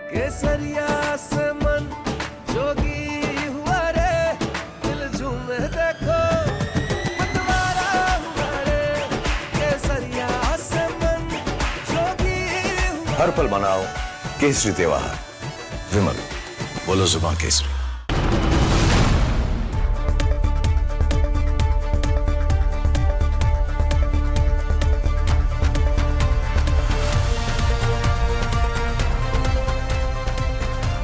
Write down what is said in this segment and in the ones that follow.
केसरिया से मन जोगी हुआ रे, दिल झूमे देखो मतवारा हुआ रे, केसरिया से मन जोगी हुआ। हर पल मनाओ केसरी त्योहार। विमल, बोलो जुबान केसरी।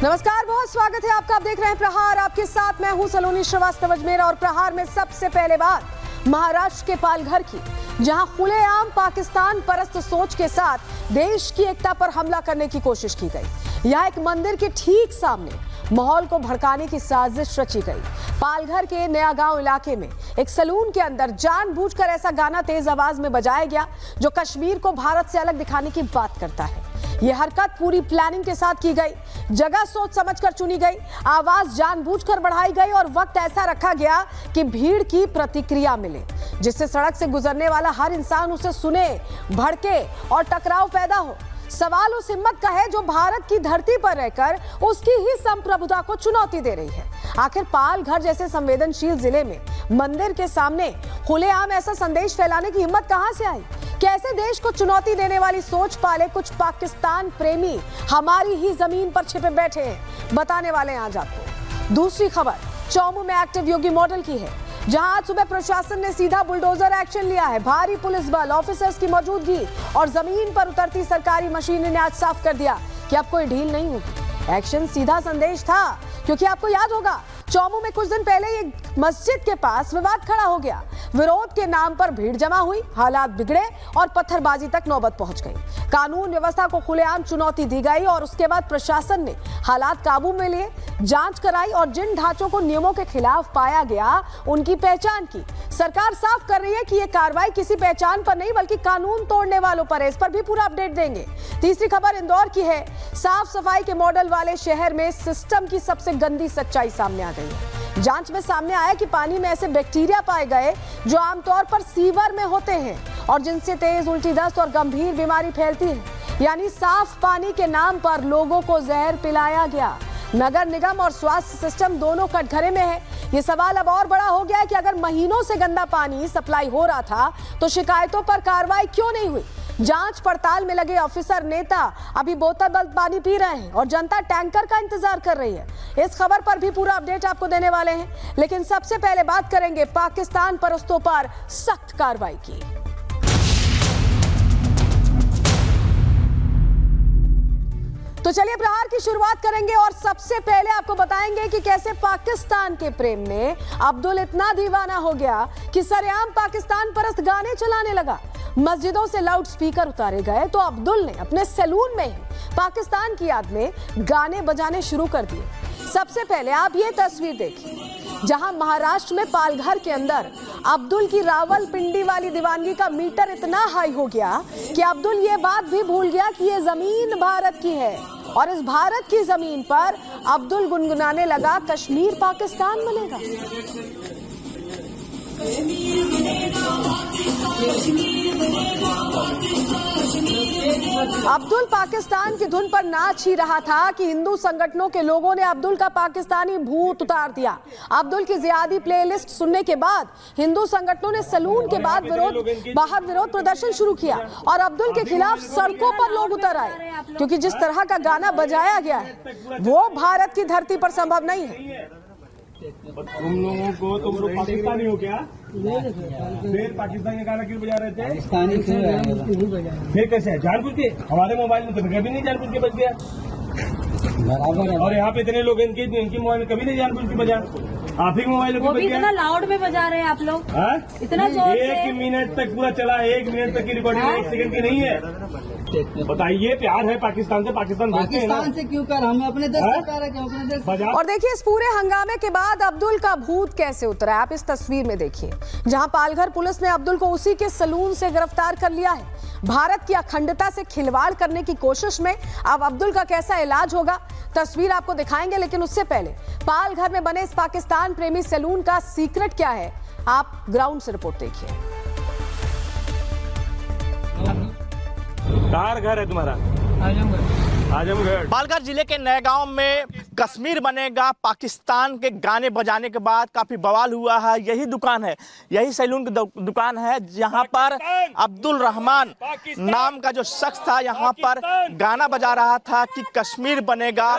नमस्कार, बहुत स्वागत है आपका। आप देख रहे हैं प्रहार, आपके साथ मैं हूं सलोनी श्रीवास्तव अजमेर। और प्रहार में सबसे पहले बात महाराष्ट्र के पालघर की, जहां खुलेआम पाकिस्तान परस्त सोच के साथ देश की एकता पर हमला करने की कोशिश की गई। यहां एक मंदिर के ठीक सामने माहौल को भड़काने की साजिश रची गई। पालघर के नया गांव इलाके में एक सैलून के अंदर जानबूझकर ऐसा गाना तेज आवाज में बजाया गया जो कश्मीर को भारत से अलग दिखाने की बात करता है। यह हरकत पूरी प्लानिंग के साथ की गई, जगह सोच समझकर चुनी गई, आवाज जानबूझकर बढ़ाई गई और वक्त ऐसा रखा गया कि भीड़ की प्रतिक्रिया मिले, जिससे सड़क से गुजरने वाला हर इंसान उसे सुने, भड़के और टकराव पैदा हो। सवाल उस हिम्मत का है जो भारत की धरती पर रहकर उसकी ही संप्रभुता को चुनौती दे रही है। आखिर पालघर जैसे संवेदनशील जिले में मंदिर के सामने खुलेआम ऐसा संदेश फैलाने की हिम्मत कहां से आई? कैसे देश को चुनौती देने वाली सोच पाले कुछ पाकिस्तान प्रेमी हमारी ही जमीन पर छिपे बैठे हैं, बताने वाले हैं आज आपको। दूसरी खबर चौमू में एक्टिव योगी मॉडल की है, जहां आज सुबह प्रशासन ने सीधा बुलडोजर एक्शन लिया है। भारी पुलिस बल, ऑफिसर्स की मौजूदगी और जमीन पर उतरती सरकारी मशीनरी ने आज साफ कर दिया कि अब कोई ढील नहीं होगी। एक्शन सीधा संदेश था, क्योंकि आपको याद होगा चौमू में कुछ दिन पहले एक मस्जिद के पास विवाद खड़ा हो गया। विरोध के नाम पर भीड़ जमा हुई, हालात बिगड़े और पत्थरबाजी तक नौबत पहुंच गई। कानून व्यवस्था को खुलेआम चुनौती दी गई और उसके बाद प्रशासन ने हालात काबू में लिए, जांच कराई और जिन ढांचों को नियमों के खिलाफ पाया गया उनकी पहचान की। सरकार साफ कर रही है कि यह कार्रवाई किसी पहचान पर नहीं बल्कि कानून तोड़ने वालों पर है। इस पर भी पूरा अपडेट देंगे। तीसरी खबर इंदौर की है। साफ सफाई के मॉडल वाले शहर में सिस्टम की सबसे गंदी सच्चाई सामने आ गई है। जांच में सामने आया कि पानी में ऐसे बैक्टीरिया पाए गए जो आमतौर पर सीवर में होते हैं और जिनसे तेज उल्टी, दस्त और गंभीर बीमारी फैलती है। यानी साफ पानी के नाम पर लोगों को जहर पिलाया गया। नगर निगम और स्वास्थ्य सिस्टम दोनों कटघरे में है। ये सवाल अब और बड़ा हो गया है कि अगर महीनों से गंदा पानी सप्लाई हो रहा था तो शिकायतों पर कार्रवाई क्यों नहीं हुई? जांच पड़ताल में लगे ऑफिसर, नेता अभी बोतल बंद पानी पी रहे हैं और जनता टैंकर का इंतजार कर रही है। इस खबर पर भी पूरा अपडेट आपको देने वाले हैं, लेकिन सबसे पहले बात करेंगे पाकिस्तान परस्तों पर सख्त कार्रवाई की। तो चलिए प्रहार की शुरुआत करेंगे और सबसे पहले आपको बताएंगे कि कैसे पाकिस्तान के प्रेम में अब्दुल इतना दीवाना हो गया कि सरेआम पाकिस्तान परस्त गाने चलाने लगा। मस्जिदों से लाउड स्पीकर उतारे गए तो अब्दुल ने अपने सैलून में ही पाकिस्तान की याद में गाने बजाने शुरू कर दिए। सबसे पहले आप ये तस्वीर देखिए, जहां महाराष्ट्र में पालघर के अंदर अब्दुल की रावलपिंडी वाली दीवानगी का मीटर इतना हाई हो गया कि अब्दुल ये बात भी भूल गया कि ये जमीन भारत की है और इस भारत की जमीन पर अब्दुल गुनगुनाने लगा, कश्मीर पाकिस्तान बनेगा। अब्दुल पाकिस्तान की धुन पर नाच ही रहा था कि हिंदू संगठनों के लोगों ने अब्दुल का पाकिस्तानी भूत उतार दिया। अब्दुल की जियादी प्लेलिस्ट सुनने के बाद हिंदू संगठनों ने सैलून के बाद बाहर विरोध प्रदर्शन शुरू किया और अब्दुल के खिलाफ सड़कों पर लोग उतर आए, क्योंकि जिस तरह का गाना बजाया गया है वो भारत की धरती पर संभव नहीं है। तुम लोगों को, तुम लोग पाकिस्तानी हो क्या? फिर पाकिस्तानी गाना क्यों बजा रहे थे? पाकिस्तानी फिर कैसे है? जानबूझ के? हमारे मोबाइल में तो कभी नहीं जानबूझ के बज गया। बराबर है। और यहाँ पे इतने लोग इनकी मोबाइल में कभी नहीं जानबूझ के बजा। आप ही मोबाइल में इतना लाउड में बजा रहे हैं आप लोग, इतना जोर से। 1 मिनट तक पूरा चला, 1 मिनट तक की रिकॉर्डिंग 1 सेकंड की नहीं है। बताइए, प्यार है पाकिस्तान से? पाकिस्तान से क्यों कर, हमें अपने देश से प्यार है, क्यों अपने देश। और देखिए इस पूरे हंगामे के बाद अब्दुल का भूत कैसे उतरा है, आप इस तस्वीर में देखिए, जहां पालघर पुलिस ने अब्दुल को उसी के सैलून से गिरफ्तार कर लिया है। भारत की अखंडता से खिलवाड़ करने की कोशिश में अब अब्दुल का कैसा इलाज होगा, तस्वीर आपको दिखाएंगे, लेकिन उससे पहले पालघर में बने इस पाकिस्तान प्रेमी सैलून का सीक्रेट क्या है, आप ग्राउंड से रिपोर्ट देखिए। कहाँ घर है तुम्हारा? आजमगढ़। पालघर जिले के नयगांव में कश्मीर बनेगा पाकिस्तान के गाने बजाने के बाद काफी बवाल हुआ है। यही दुकान है, यही सैलून की दुकान है जहां पर अब्दुल रहमान नाम का जो शख्स था यहाँ पर गाना बजा रहा था कि कश्मीर बनेगा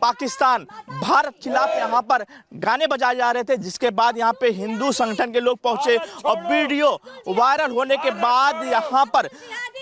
पाकिस्तान, भारत खिलाफ यहाँ पर गाने बजाए जा रहे थे। जिसके बाद यहाँ पे हिंदू संगठन के लोग पहुंचे और वीडियो वायरल होने के बाद यहाँ पर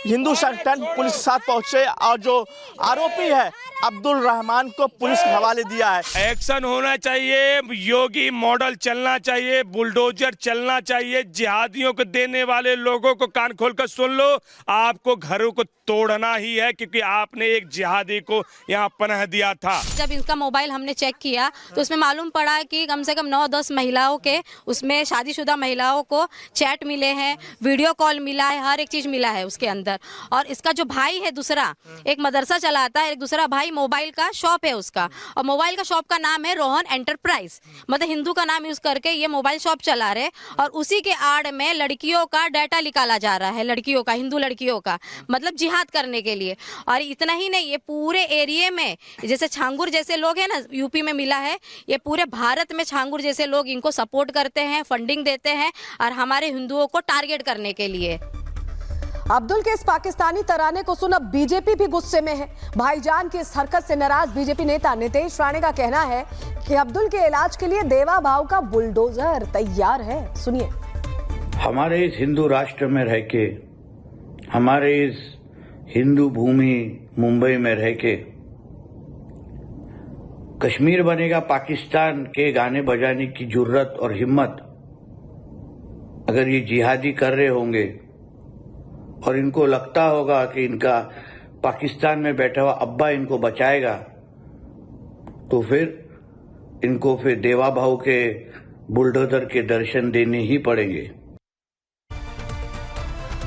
हिंदू संगठन पुलिस के साथ पहुंचे और जो आरोपी है अब्दुल रहमान को पुलिस के हवाले दिया है। एक्शन होना चाहिए, योगी मॉडल चलना चाहिए, बुलडोजर चलना चाहिए। जिहादियों को देने वाले लोगों को कान खोलकर सुन लो, आपको घरों को तोड़ना ही है, क्योंकि आपने एक जिहादी को यहाँ पनाह दिया था। जब इनका मोबाइल हमने चेक किया तो उसमें मालूम पड़ा कि कम से कम 9-10 महिलाओं के, उसमें शादीशुदा महिलाओं को चैट मिले हैं, वीडियो कॉल मिला है, हर एक चीज मिला है उसके अंदर। और इसका जो भाई है दूसरा, एक मदरसा चलाता है, एक दूसरा भाई मोबाइल का शॉप है उसका, और मोबाइल का शॉप का नाम है रोहन एंटरप्राइज, मतलब हिंदू का नाम यूज करके ये मोबाइल शॉप चला रहे। और उसी के आड़ में लड़कियों का डाटा निकाला जा रहा है, लड़कियों का, हिंदू लड़कियों का, मतलब जिहाद करने के लिए। और इतना ही नहीं, ये पूरे एरिया में जैसे छांगुर जैसे लोग हैं ना, यूपी में मिला है, ये पूरे भारत में छांगुर जैसे लोग इनको सपोर्ट करते हैं, फंडिंग देते हैं और हमारे हिंदुओं को टारगेट करने के लिए। अब्दुल के इस पाकिस्तानी तराने को सुन अब बीजेपी भी गुस्से में है। भाईजान की इस हरकत से नाराज बीजेपी नेता नितेश राणे का कहना है कि अब्दुल के इलाज के लिए देवा भाव का बुलडोजर तैयार है। सुनिए। हमारे इस हिंदू राष्ट्र में रह के, हमारे इस हिंदू भूमि मुंबई में रह के कश्मीर बनेगा पाकिस्तान के गाने बजाने की जुर्रत और हिम्मत अगर ये जिहादी कर रहे होंगे और इनको लगता होगा कि इनका पाकिस्तान में बैठा हुआ अब्बा इनको बचाएगा, तो फिर इनको फिर देवा भाव के बुलडोजर के दर्शन देने ही पड़ेंगे।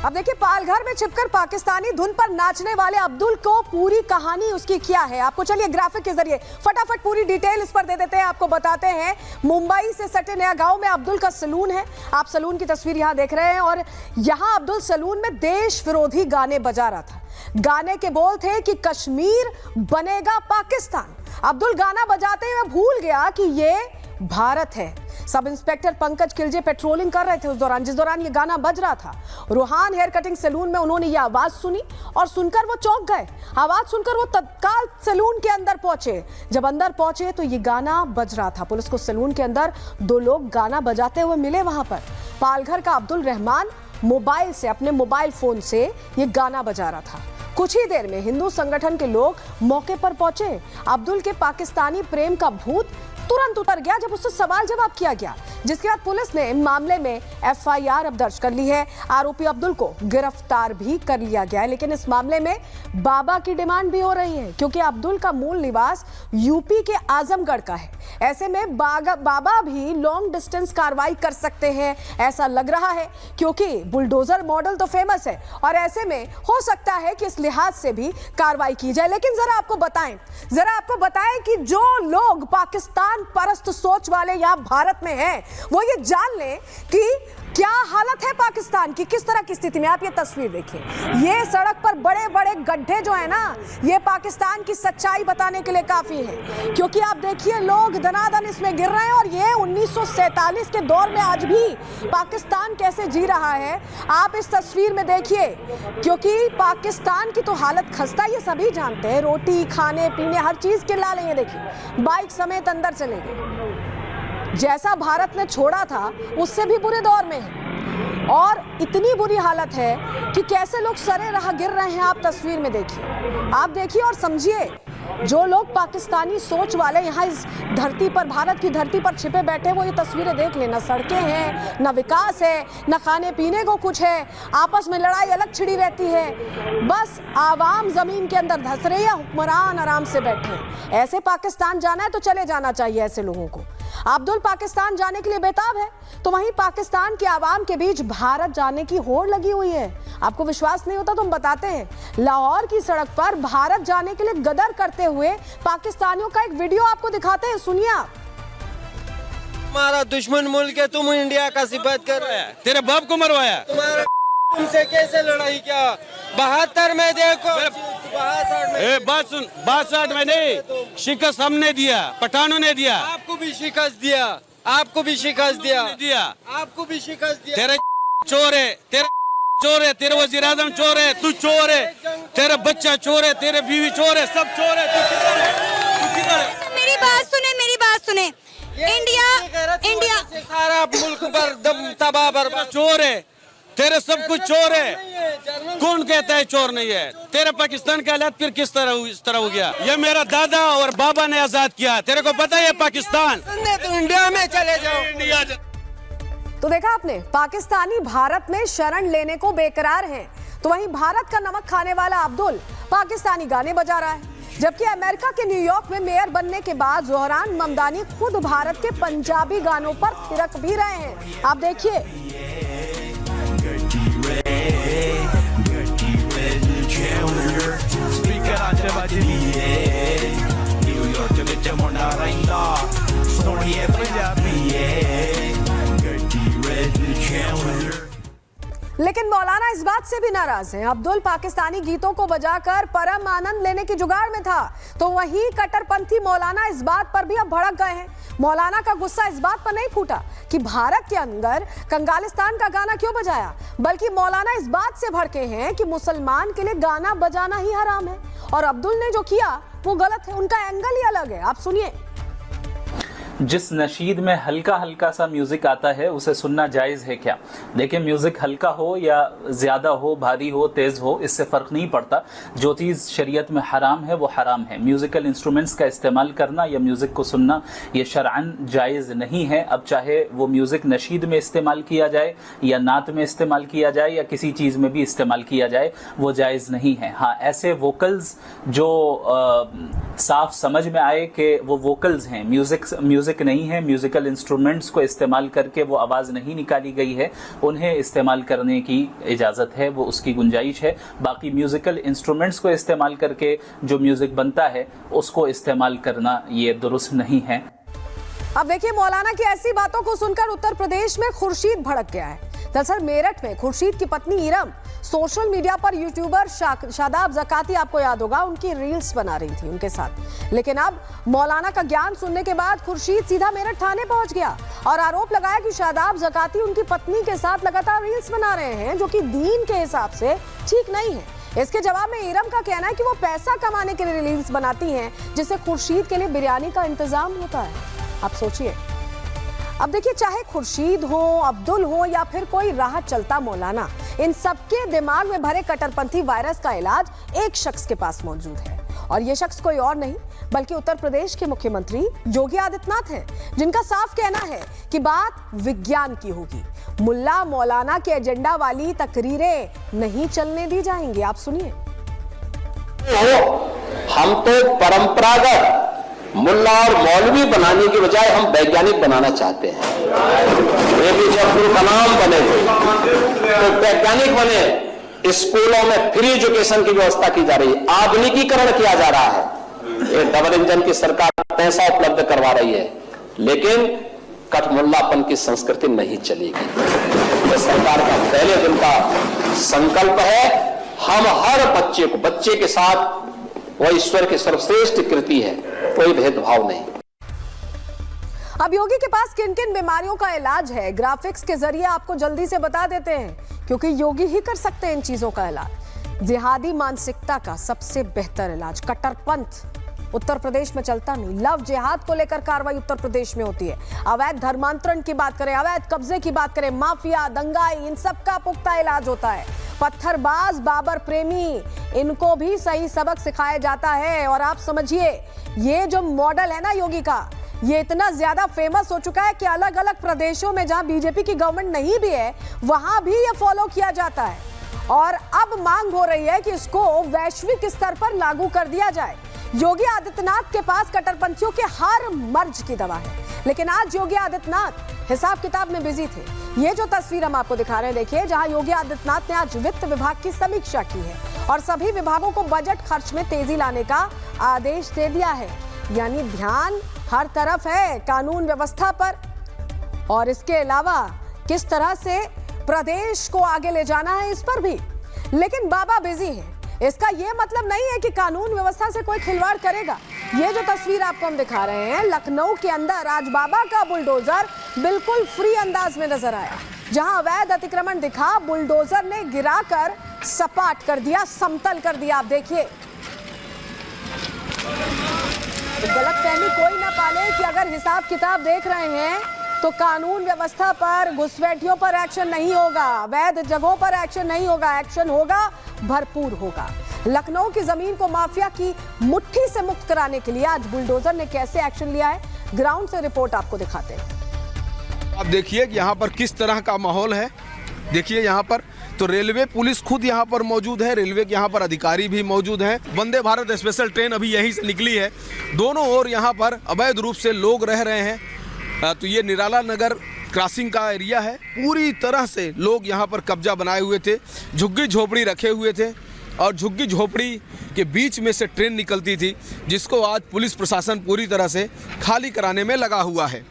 अब देखिए, पालघर में छिपकर पाकिस्तानी धुन पर नाचने वाले अब्दुल को पूरी कहानी उसकी क्या है, आपको चलिए ग्राफिक के जरिए फटाफट पूरी डिटेल इस पर दे देते हैं। आपको बताते हैं, मुंबई से सटे नयागांव में अब्दुल का सलून है। आप सलून की तस्वीर यहां देख रहे हैं और यहां अब्दुल सलून में देश विरोधी गाने बजा रहा था। गाने के बोल थे कि कश्मीर बनेगा पाकिस्तान। अब्दुल गाना बजाते हुए भूल गया कि ये भारत है। सब इंस्पेक्टर पंकज खिलजे पेट्रोलिंग कर रहे थे उस दौरान, जिस दौरान ये गाना बज रहा था। रोहान हेयर कटिंग सैलून में उन्होंने ये आवाज सुनी और सुनकर वो चौंक गए। आवाज सुनकर वो तत्काल सैलून के अंदर पहुंचे। जब अंदर पहुंचे तो ये गाना बज रहा था। पुलिस को सैलून के अंदर 2 लोग गाना बजाते हुए मिले। वहां पर पालघर का अब्दुल रहमान मोबाइल से, अपने मोबाइल फोन से ये गाना बजा रहा था। कुछ ही देर में हिंदू संगठन के लोग मौके पर पहुंचे। अब्दुल के पाकिस्तानी प्रेम का भूत तुरंत उतर गया जब उससे सवाल जवाब किया गया, जिसके बाद पुलिस ने मामले में एफआईआर अब दर्ज कर ली है। आरोपी अब्दुल को गिरफ्तार भी कर लिया गया है। लेकिन इस मामले में बाबा की डिमांड भी हो रही है, क्योंकि अब्दुल का मूल निवास यूपी के आजमगढ़ का है। ऐसे में बाबा भी लॉन्ग डिस्टेंस कार्रवाई कर सकते हैं, ऐसा लग रहा है, क्योंकि बुलडोजर मॉडल तो फेमस है और ऐसे में हो सकता है कि इस लिहाज से भी कार्रवाई की जाए। लेकिन जरा आपको बताएं कि जो लोग पाकिस्तान परस्त सोच वाले यहां भारत में हैं, वो ये जान लें कि क्या हालत है पाकिस्तान की, किस तरह की स्थिति में। आप ये तस्वीर देखिए, ये सड़क पर बड़े बड़े गड्ढे जो है ना, ये पाकिस्तान की सच्चाई बताने के लिए काफी है। क्योंकि आप देखिए, लोग दनादन इसमें गिर रहे हैं और ये 1947 के दौर में आज भी पाकिस्तान कैसे जी रहा है आप इस तस्वीर में देखिए। क्योंकि पाकिस्तान की तो हालत खस्ता, ये सभी जानते हैं। रोटी, खाने पीने, हर चीज के लाले, ये देखिए बाइक समेत अंदर चले गए। जैसा भारत ने छोड़ा था उससे भी बुरे दौर में है और इतनी बुरी हालत है कि कैसे लोग सरे राह गिर रहे हैं। आप तस्वीर में देखिए, आप देखिए और समझिए। जो लोग पाकिस्तानी सोच वाले यहाँ इस धरती पर, भारत की धरती पर छिपे बैठे, वो ये तस्वीरें देख लें। ना सड़कें हैं, ना विकास है, ना खाने पीने को कुछ है, आपस में लड़ाई अलग छिड़ी रहती है। बस आवाम जमीन के अंदर धंस रही है, हुक्मरान आराम से बैठे। ऐसे पाकिस्तान जाना है तो चले जाना चाहिए ऐसे लोगों को। अब्दुल पाकिस्तान जाने के लिए बेताब है, तो वहीं पाकिस्तान के आवाम के बीच भारत जाने की होड़ लगी हुई है। आपको विश्वास नहीं होता तो हम बताते हैं, लाहौर की सड़क पर भारत जाने के लिए गदर करते हुए पाकिस्तानियों का एक वीडियो आपको दिखाते हैं, सुनिए आप। हमारा दुश्मन मुल्क है, तुम इंडिया का सिफारिश कर रहे हैं, तेरे बाप को मरवाया, तुम्हारा तुमसे कैसे लड़ाई किया। 72 में देखो बात में नहीं, शिकस्त हमने दिया, पठानों ने दिया। आपको भी शिकस्त दिया, आपको भी शिकस्त दिया, आपको भी शिकस्त दिया। तेरे चोर है, तेरे वजीर आजम चोर है, तू चोर है, तेरा बच्चा चोर है, तेरे बीवी चोर है, सब चोर है। तू किधर है? मेरी बात सुने। इंडिया से सारा मुल्क पर तबाह बर्बाद। चोर है, तेरे सब कुछ चोर है। कौन कहता है चोर नहीं है? तेरे पाकिस्तान का हालात फिर किस तरह इस तरह हो गया? ये मेरा दादा और बाबा ने आजाद किया, तेरे को पता है पाकिस्तान? तो इंडिया में चले जाओ। इंडिया तो देखा आपने, पाकिस्तानी भारत में शरण लेने को बेकरार हैं, तो वहीं भारत का नमक खाने वाला अब्दुल पाकिस्तानी गाने बजा रहा है। जबकि अमेरिका के न्यूयॉर्क में मेयर बनने के बाद जोहरान ममदानी खुद भारत के पंजाबी गानों पर थिरक भी रहे हैं। आप देखिए। लेकिन मौलाना इस बात से भी नाराज हैं। अब्दुल पाकिस्तानी गीतों को बजाकर परम आनंद लेने की जुगाड़ में था, तो वहीं कट्टरपंथी मौलाना इस बात पर भी अब भड़क गए हैं। मौलाना का गुस्सा इस बात पर नहीं फूटा कि भारत के अंदर कंगालिस्तान का गाना क्यों बजाया, बल्कि मौलाना इस बात से भड़के हैं कि मुसलमान के लिए गाना बजाना ही हराम है और अब्दुल ने जो किया वो गलत है। उनका एंगल ही अलग है। आप सुनिए। जिस नशीद में हल्का हल्का सा म्यूजिक आता है उसे सुनना जायज़ है क्या? देखिए, म्यूजिक हल्का हो या ज़्यादा हो, भारी हो, तेज़ हो, इससे फ़र्क नहीं पड़ता। जो चीज़ शरीयत में हराम है वो हराम है। म्यूज़िकल इंस्ट्रूमेंट्स का इस्तेमाल करना या म्यूज़िक को सुनना ये शरअन जायज़ नहीं है। अब चाहे वो म्यूज़िक नशीद में इस्तेमाल किया जाए या नात में इस्तेमाल किया जाए या किसी चीज़ में भी इस्तेमाल किया जाए, वो जायज़ नहीं है। हाँ, ऐसे वोकल्स जो साफ समझ में आए कि वो वोकल्स हैं, म्यूज़िक नहीं है, म्यूजिकल इंस्ट्रूमेंट्स को इस्तेमाल करके वो आवाज़ नहीं निकाली गई है, उन्हें इस्तेमाल करने की इजाज़त है, वो उसकी गुंजाइश है। बाकी म्यूजिकल इंस्ट्रूमेंट्स को इस्तेमाल करके जो म्यूज़िक बनता है उसको इस्तेमाल करना ये दुरुस्त नहीं है। अब देखिए, मौलाना की ऐसी बातों को सुनकर उत्तर प्रदेश में खुर्शीद भड़क गया है। दरअसल मेरठ में खुर्शीद की पत्नी इरम सोशल मीडिया पर यूट्यूबर शादाब ज़काती, आपको याद होगा, उनकी रील्स बना रही थी उनके साथ। लेकिन अब मौलाना का ज्ञान सुनने के बाद खुर्शीद सीधा मेरठ थाने पहुंच गया और आरोप लगाया कि शादाब ज़काती उनकी पत्नी के साथ लगातार रील्स बना रहे हैं, जो कि दीन के हिसाब से ठीक नहीं है। इसके जवाब में इरम का कहना है कि वो पैसा कमाने के लिए रील्स बनाती हैं, जिससे खुर्शीद के लिए बिरयानी का इंतजाम होता है। आप सोचिए। अब देखिए, चाहे खुर्शीद हो, अब्दुल हो या फिर कोई राह चलता मौलाना, इन सबके दिमाग में भरे कट्टरपंथी वायरस का इलाज एक शख्स के पास मौजूद है और ये शख्स कोई और नहीं बल्कि उत्तर प्रदेश के मुख्यमंत्री योगी आदित्यनाथ हैं, जिनका साफ कहना है कि बात विज्ञान की होगी। मुल्ला मौलाना के एजेंडा वाली तकरीरें नहीं चलने दी जाएंगी। आप सुनिए। हम तो परंपरागत मुल्ला और मौलवी बनाने की बजाय हम वैज्ञानिक बनाना चाहते हैं। APJ अब्दुल कलाम बने तो वैज्ञानिक बने। स्कूलों में फ्री एजुकेशन की व्यवस्था की जा रही है, आधुनिकीकरण किया जा रहा है। ये डबल इंजन की सरकार पैसा उपलब्ध करवा रही है, लेकिन कठमुल्लापन की संस्कृति नहीं चलेगी। ये सरकार का पहले दिन का संकल्प है। हम हर बच्चे के साथ वो ईश्वर की सर्वश्रेष्ठ कृति है, कोई भेदभाव नहीं। अब योगी के पास किन किन बीमारियों का इलाज है, ग्राफिक्स के जरिए आपको जल्दी से बता देते हैं, क्योंकि योगी ही कर सकते हैं इन चीजों का इलाज। जिहादी मानसिकता का सबसे बेहतर इलाज कट्टरपंथ उत्तर प्रदेश में चलता नहीं। लव जिहाद को लेकर कार्रवाई उत्तर प्रदेश में होती है। अवैध धर्मांतरण की बात करें, अवैध कब्जे की बात करें, माफिया, दंगाई, इन सब का पुख्ता इलाज होता है। पत्थरबाज, बाबर प्रेमी, इनको भी सही सबक सिखाया जाता है। और आप समझिए, ये जो मॉडल है ना योगी का, ये इतना ज्यादा फेमस हो चुका है कि अलग अलग प्रदेशों में जहां बीजेपी की गवर्नमेंट नहीं भी है, वहां भी ये फॉलो किया जाता है। और अब मांग हो रही है कि इसको वैश्विक स्तर पर लागू कर दिया जाए। योगी आदित्यनाथ के पास कट्टरपंथियों के हर मर्ज की दवा है, लेकिन आज योगी आदित्यनाथ हिसाब किताब में बिजी थे। ये जो तस्वीर हम आपको दिखा रहे हैं, देखिए, जहां योगी आदित्यनाथ ने आज वित्त विभाग की समीक्षा की है और सभी विभागों को बजट खर्च में तेजी लाने का आदेश दे दिया है। यानी ध्यान हर तरफ है कानून व्यवस्था पर, और इसके अलावा किस तरह से प्रदेश को आगे ले जाना है इस पर भी। लेकिन बाबा बिजी हैं, इसका ये मतलब नहीं है कि कानून व्यवस्था से कोई खिलवाड़ करेगा। ये जो तस्वीर आपको हम दिखा रहे हैं, लखनऊ के अंदर आज बाबा का बुलडोजर बिल्कुल फ्री अंदाज में नजर आया। जहां अवैध अतिक्रमण दिखा, बुलडोजर ने गिराकर सपाट कर दिया, समतल कर दिया। आप देखिए, गलतफहमी कोई ना पाले कि अगर हिसाब किताब देख रहे हैं तो कानून व्यवस्था पर, घुसपैठियों पर एक्शन नहीं होगा, अवैध जगहों पर एक्शन नहीं होगा। एक्शन होगा, भरपूर होगा। लखनऊ की जमीन को माफिया की मुट्ठी से मुक्त कराने के लिए आज बुलडोजर ने कैसे एक्शन लिया है, ग्राउंड से रिपोर्ट आपको दिखाते हैं। आप देखिए कि यहाँ पर किस तरह का माहौल है। देखिए यहाँ पर तो रेलवे पुलिस खुद यहाँ पर मौजूद है, रेलवे के यहाँ पर अधिकारी भी मौजूद हैं। वंदे भारत स्पेशल ट्रेन अभी यहीं से निकली है। दोनों ओर यहाँ पर अवैध रूप से लोग रह रहे हैं। तो ये निराला नगर क्रॉसिंग का एरिया है। पूरी तरह से लोग यहाँ पर कब्जा बनाए हुए थे, झुग्गी झोपड़ी रखे हुए थे और झुग्गी झोपड़ी के बीच में से ट्रेन निकलती थी, जिसको आज पुलिस प्रशासन पूरी तरह से खाली कराने में लगा हुआ है।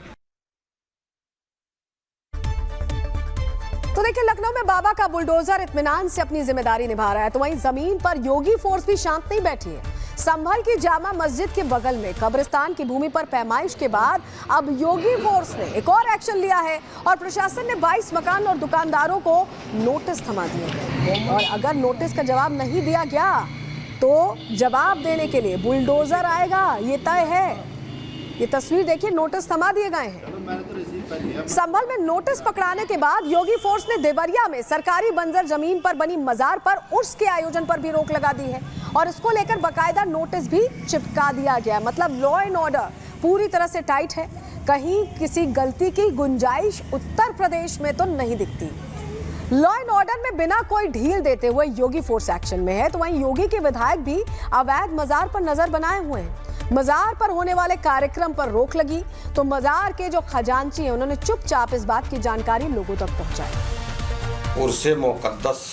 तो देखिए, लखनऊ में बाबा का बुलडोजर इत्मीनान से अपनी जिम्मेदारी निभा रहा है, तो वहीं जमीन पर योगी फोर्स भी शांत नहीं बैठी है। संभल की जामा मस्जिद के बगल में कब्रिस्तान की भूमि पर पैमाइश के बाद अब योगी फोर्स ने एक और एक्शन लिया है और प्रशासन ने 22 मकान और दुकानदारों को नोटिस थमा दिए हैं। और अगर नोटिस का जवाब नहीं दिया गया तो जवाब देने के लिए बुलडोजर आएगा, ये तय है। ये तस्वीर देखिए, नोटिस थमा दिए गए हैं। संभल में नोटिस पकड़ाने के बाद योगी फोर्स ने देवरिया में सरकारी बंजर जमीन पर बनी मजार पर उर्स के आयोजन पर भी रोक लगा दी है और इसको लेकर बाकायदा नोटिस भी चिपका दिया गया। मतलब लॉ एंड ऑर्डर पूरी तरह से टाइट है। कहीं किसी गलती की गुंजाइश उत्तर प्रदेश में तो नहीं दिखती। लॉ एंड ऑर्डर में बिना कोई ढील देते हुए योगी फोर्स एक्शन में है, तो वहीं योगी के विधायक भी अवैध मजार पर नजर बनाए हुए हैं। मजार पर होने वाले कार्यक्रम पर रोक लगी तो मजार के जो खजांची हैं, उन्होंने चुपचाप इस बात की जानकारी लोगों तक पहुंचाई। उर्से मुक़द्दस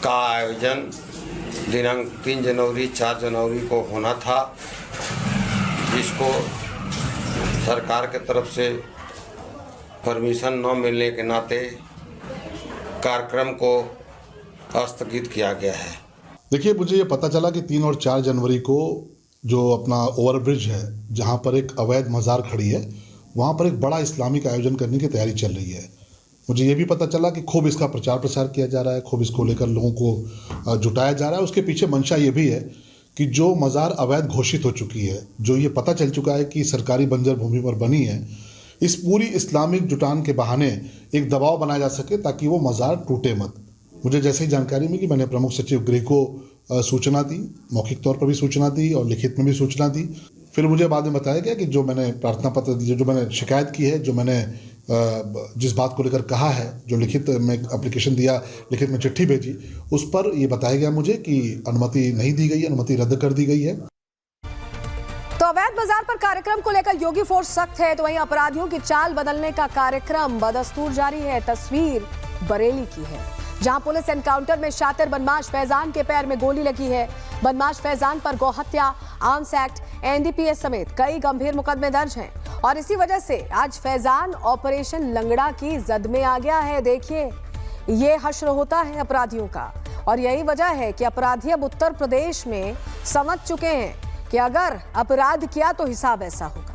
का आयोजन दिनांक 3 जनवरी 4 जनवरी को होना था, जिसको सरकार के तरफ से परमिशन न मिलने के नाते कार्यक्रम को स्थगित किया गया है। देखिए, मुझे ये पता चला कि 3 और 4 जनवरी को जो अपना ओवरब्रिज है, जहाँ पर एक अवैध मज़ार खड़ी है, वहाँ पर एक बड़ा इस्लामिक आयोजन करने की तैयारी चल रही है। मुझे ये भी पता चला कि खूब इसका प्रचार प्रसार किया जा रहा है, खूब इसको लेकर लोगों को जुटाया जा रहा है। उसके पीछे मंशा ये भी है कि जो मज़ार अवैध घोषित हो चुकी है, जो ये पता चल चुका है कि सरकारी बंजर भूमि पर बनी है, इस पूरी इस्लामिक जुटान के बहाने एक दबाव बनाया जा सके ताकि वो मज़ार टूटे मत। मुझे जैसे ही जानकारी मिली, मैंने प्रमुख सचिव गृह को सूचना दी, मौखिक तौर पर भी सूचना दी और लिखित में भी सूचना दी। फिर मुझे बाद में बताया गया कि जो मैंने प्रार्थना पत्र दिया, जो मैंने शिकायत की है, जो मैंने जिस बात को लेकर कहा है, जो लिखित में एप्लीकेशन दिया, लिखित में चिट्ठी भेजी, उस पर यह बताया गया मुझे कि अनुमति नहीं दी गई, अनुमति रद्द कर दी गई है। तो अवैध बाजार पर कार्यक्रम को लेकर योगी फोर्स सख्त है, तो वहीं अपराधियों की चाल बदलने का कार्यक्रम बदस्तूर जारी है। तस्वीर बरेली की है, जहां पुलिस एनकाउंटर में शातिर बदमाश फैजान के पैर में गोली लगी है। बदमाश फैजान पर गौहत्या, आर्म्स एक्ट, एनडीपीएस समेत कई गंभीर मुकदमे दर्ज हैं और इसी वजह से आज फैजान ऑपरेशन लंगड़ा की जद में आ गया है। देखिए, ये हश्र होता है अपराधियों का और यही वजह है कि अपराधी अब उत्तर प्रदेश में समझ चुके हैं कि अगर अपराध किया तो हिसाब ऐसा होगा।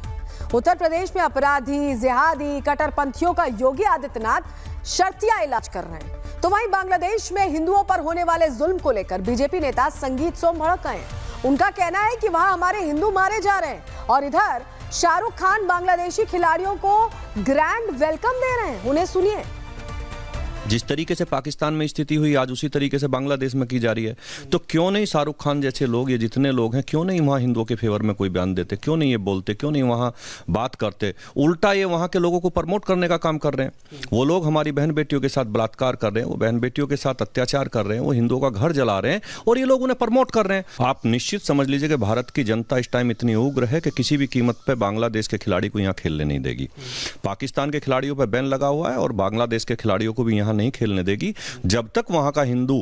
उत्तर प्रदेश में अपराधी, जिहादी, कट्टरपंथियों का योगी आदित्यनाथ शर्तिया इलाज कर रहे हैं, तो वहीं बांग्लादेश में हिंदुओं पर होने वाले जुल्म को लेकर बीजेपी नेता संगीत सोम भड़क गए हैं। उनका कहना है कि वहां हमारे हिंदू मारे जा रहे हैं और इधर शाहरुख खान बांग्लादेशी खिलाड़ियों को ग्रैंड वेलकम दे रहे हैं। उन्हें सुनिए। जिस तरीके से पाकिस्तान में स्थिति हुई, आज उसी तरीके से बांग्लादेश में की जा रही है। तो क्यों नहीं शाहरुख खान जैसे लोग, ये जितने लोग हैं, क्यों नहीं वहाँ हिंदुओं के फेवर में कोई बयान देते, क्यों नहीं ये बोलते, क्यों नहीं वहाँ बात करते? उल्टा ये वहाँ के लोगों को प्रमोट करने का काम कर रहे हैं। वो लोग हमारी बहन बेटियों के साथ बलात्कार कर रहे हैं, वो बहन बेटियों के साथ अत्याचार कर रहे हैं, वो हिंदुओं का घर जला रहे हैं और ये लोग उन्हें प्रमोट कर रहे हैं। आप निश्चित समझ लीजिए कि भारत की जनता इस टाइम इतनी उग्र है कि किसी भी कीमत पर बांग्लादेश के खिलाड़ी को यहाँ खेलने नहीं देगी। पाकिस्तान के खिलाड़ियों पर बैन लगा हुआ है और बांग्लादेश के खिलाड़ियों को भी यहाँ नहीं खेलने देगी जब तक वहां का हिंदू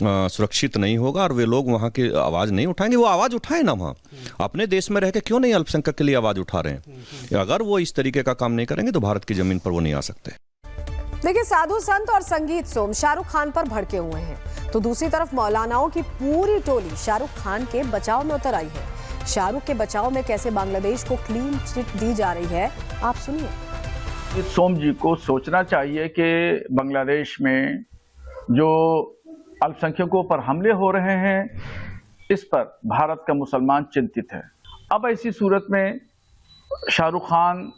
सुरक्षित नहीं होगा और वे लोग वहां की आवाज नहीं उठाएंगे। वो आवाज उठाए ना, वहां अपने देश में रह के क्यों नहीं अल्पसंख्यक के लिए आवाज उठा रहे हैं? अगर वो इस तरीके का काम नहीं करेंगे तो भारत की जमीन पर वो नहीं आ सकते। देखिए, साधु संत और संगीत सोम शाहरुख खान पर भड़के हुए हैं, तो दूसरी तरफ मौलानाओं की पूरी टोली शाहरुख खान के बचाव में उतर आई है। शाहरुख के बचाव में कैसे बांग्लादेश को क्लीन चिट दी जा रही है, आप सुनिए। सोम जी को सोचना चाहिए कि बांग्लादेश में जो अल्पसंख्यकों पर हमले हो रहे हैं, इस पर भारत का मुसलमान चिंतित है। अब ऐसी सूरत में शाहरुख खान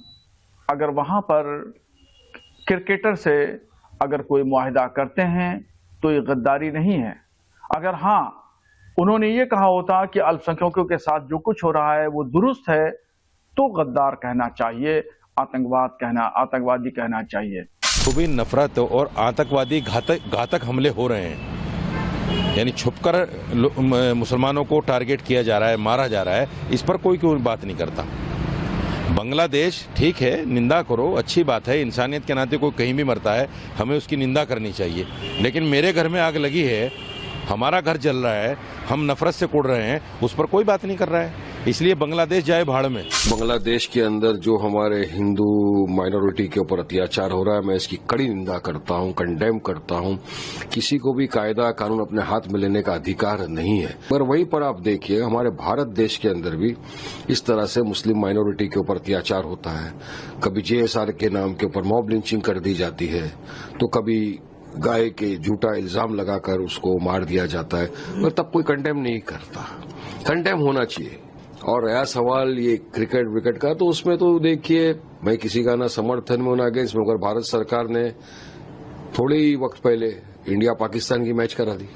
अगर वहां पर क्रिकेटर से अगर कोई मुआहिदा करते हैं तो ये गद्दारी नहीं है। अगर हाँ उन्होंने ये कहा होता कि अल्पसंख्यकों के साथ जो कुछ हो रहा है वो दुरुस्त है, तो गद्दार कहना चाहिए, आतंकवादी कहना चाहिए। तो भी नफरत और आतंकवादी घातक हमले हो रहे हैं, यानी छुपकर मुसलमानों को टारगेट किया जा रहा है, मारा जा रहा है, इस पर कोई बात नहीं करता। बांग्लादेश ठीक है, निंदा करो, अच्छी बात है, इंसानियत के नाते कोई कहीं भी मरता है, हमें उसकी निंदा करनी चाहिए। लेकिन मेरे घर में आग लगी है, हमारा घर जल रहा है, हम नफरत से कुड़ रहे हैं, उस पर कोई बात नहीं कर रहा है। इसलिए बांग्लादेश जाए भाड़ में। बांग्लादेश के अंदर जो हमारे हिंदू माइनॉरिटी के ऊपर अत्याचार हो रहा है, मैं इसकी कड़ी निंदा करता हूं, कंडेम करता हूं। किसी को भी कायदा कानून अपने हाथ में लेने का अधिकार नहीं है। पर वहीं पर आप देखिए हमारे भारत देश के अंदर भी इस तरह से मुस्लिम माइनॉरिटी के ऊपर अत्याचार होता है। कभी JSR के नाम के ऊपर मॉब लिंचिंग कर दी जाती है, तो कभी गाय के झूठा इल्जाम लगाकर उसको मार दिया जाता है, पर तब कोई कंडेम नहीं करता। कंडेम होना चाहिए। और रहा सवाल ये क्रिकेट विकेट का, तो उसमें तो देखिए मैं किसी का ना समर्थन में ना अगेंस्ट में, मगर भारत सरकार ने थोड़े ही वक्त पहले इंडिया पाकिस्तान की मैच करा दी।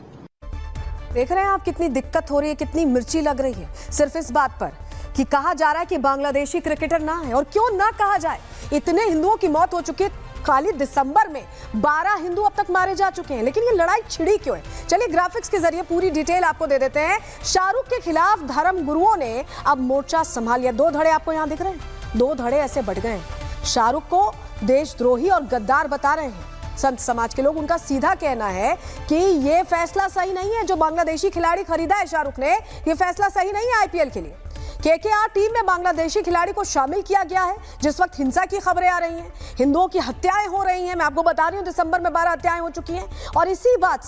देख रहे हैं आप कितनी दिक्कत हो रही है, कितनी मिर्ची लग रही है सिर्फ इस बात पर कि कहा जा रहा है कि बांग्लादेशी क्रिकेटर ना है। और क्यों ना कहा जाए, इतने हिंदुओं की मौत हो चुकी है। खाली दिसंबर में 12 हिंदू अब तक मारे जा चुके हैं, लेकिन ये लड़ाई छिड़ी क्यों है? चलिए ग्राफिक्स के जरिए पूरी डिटेल आपको दे देते हैं। शाहरुख के खिलाफ धर्म गुरुओं ने अब मोर्चा संभाल लिया। 2 धड़े आपको यहां दिख रहे हैं, 2 धड़े ऐसे बढ़ गए हैं। शाहरुख को देशद्रोही और गद्दार बता रहे हैं संत समाज के लोग। उनका सीधा कहना है कि ये फैसला सही नहीं है जो बांग्लादेशी खिलाड़ी खरीदा है शाहरुख ने, ये फैसला सही नहीं है IPL के लिए। KKR टीम में बांग्लादेशी खिलाड़ी को शामिल किया गया है जिस वक्त हिंसा की खबरें आ रही हैं, हिंदुओं की हत्याएं हो रही हैं। मैं आपको बता रही हूं दिसंबर में 12 हत्याएं हो चुकी हैं। और इसी बात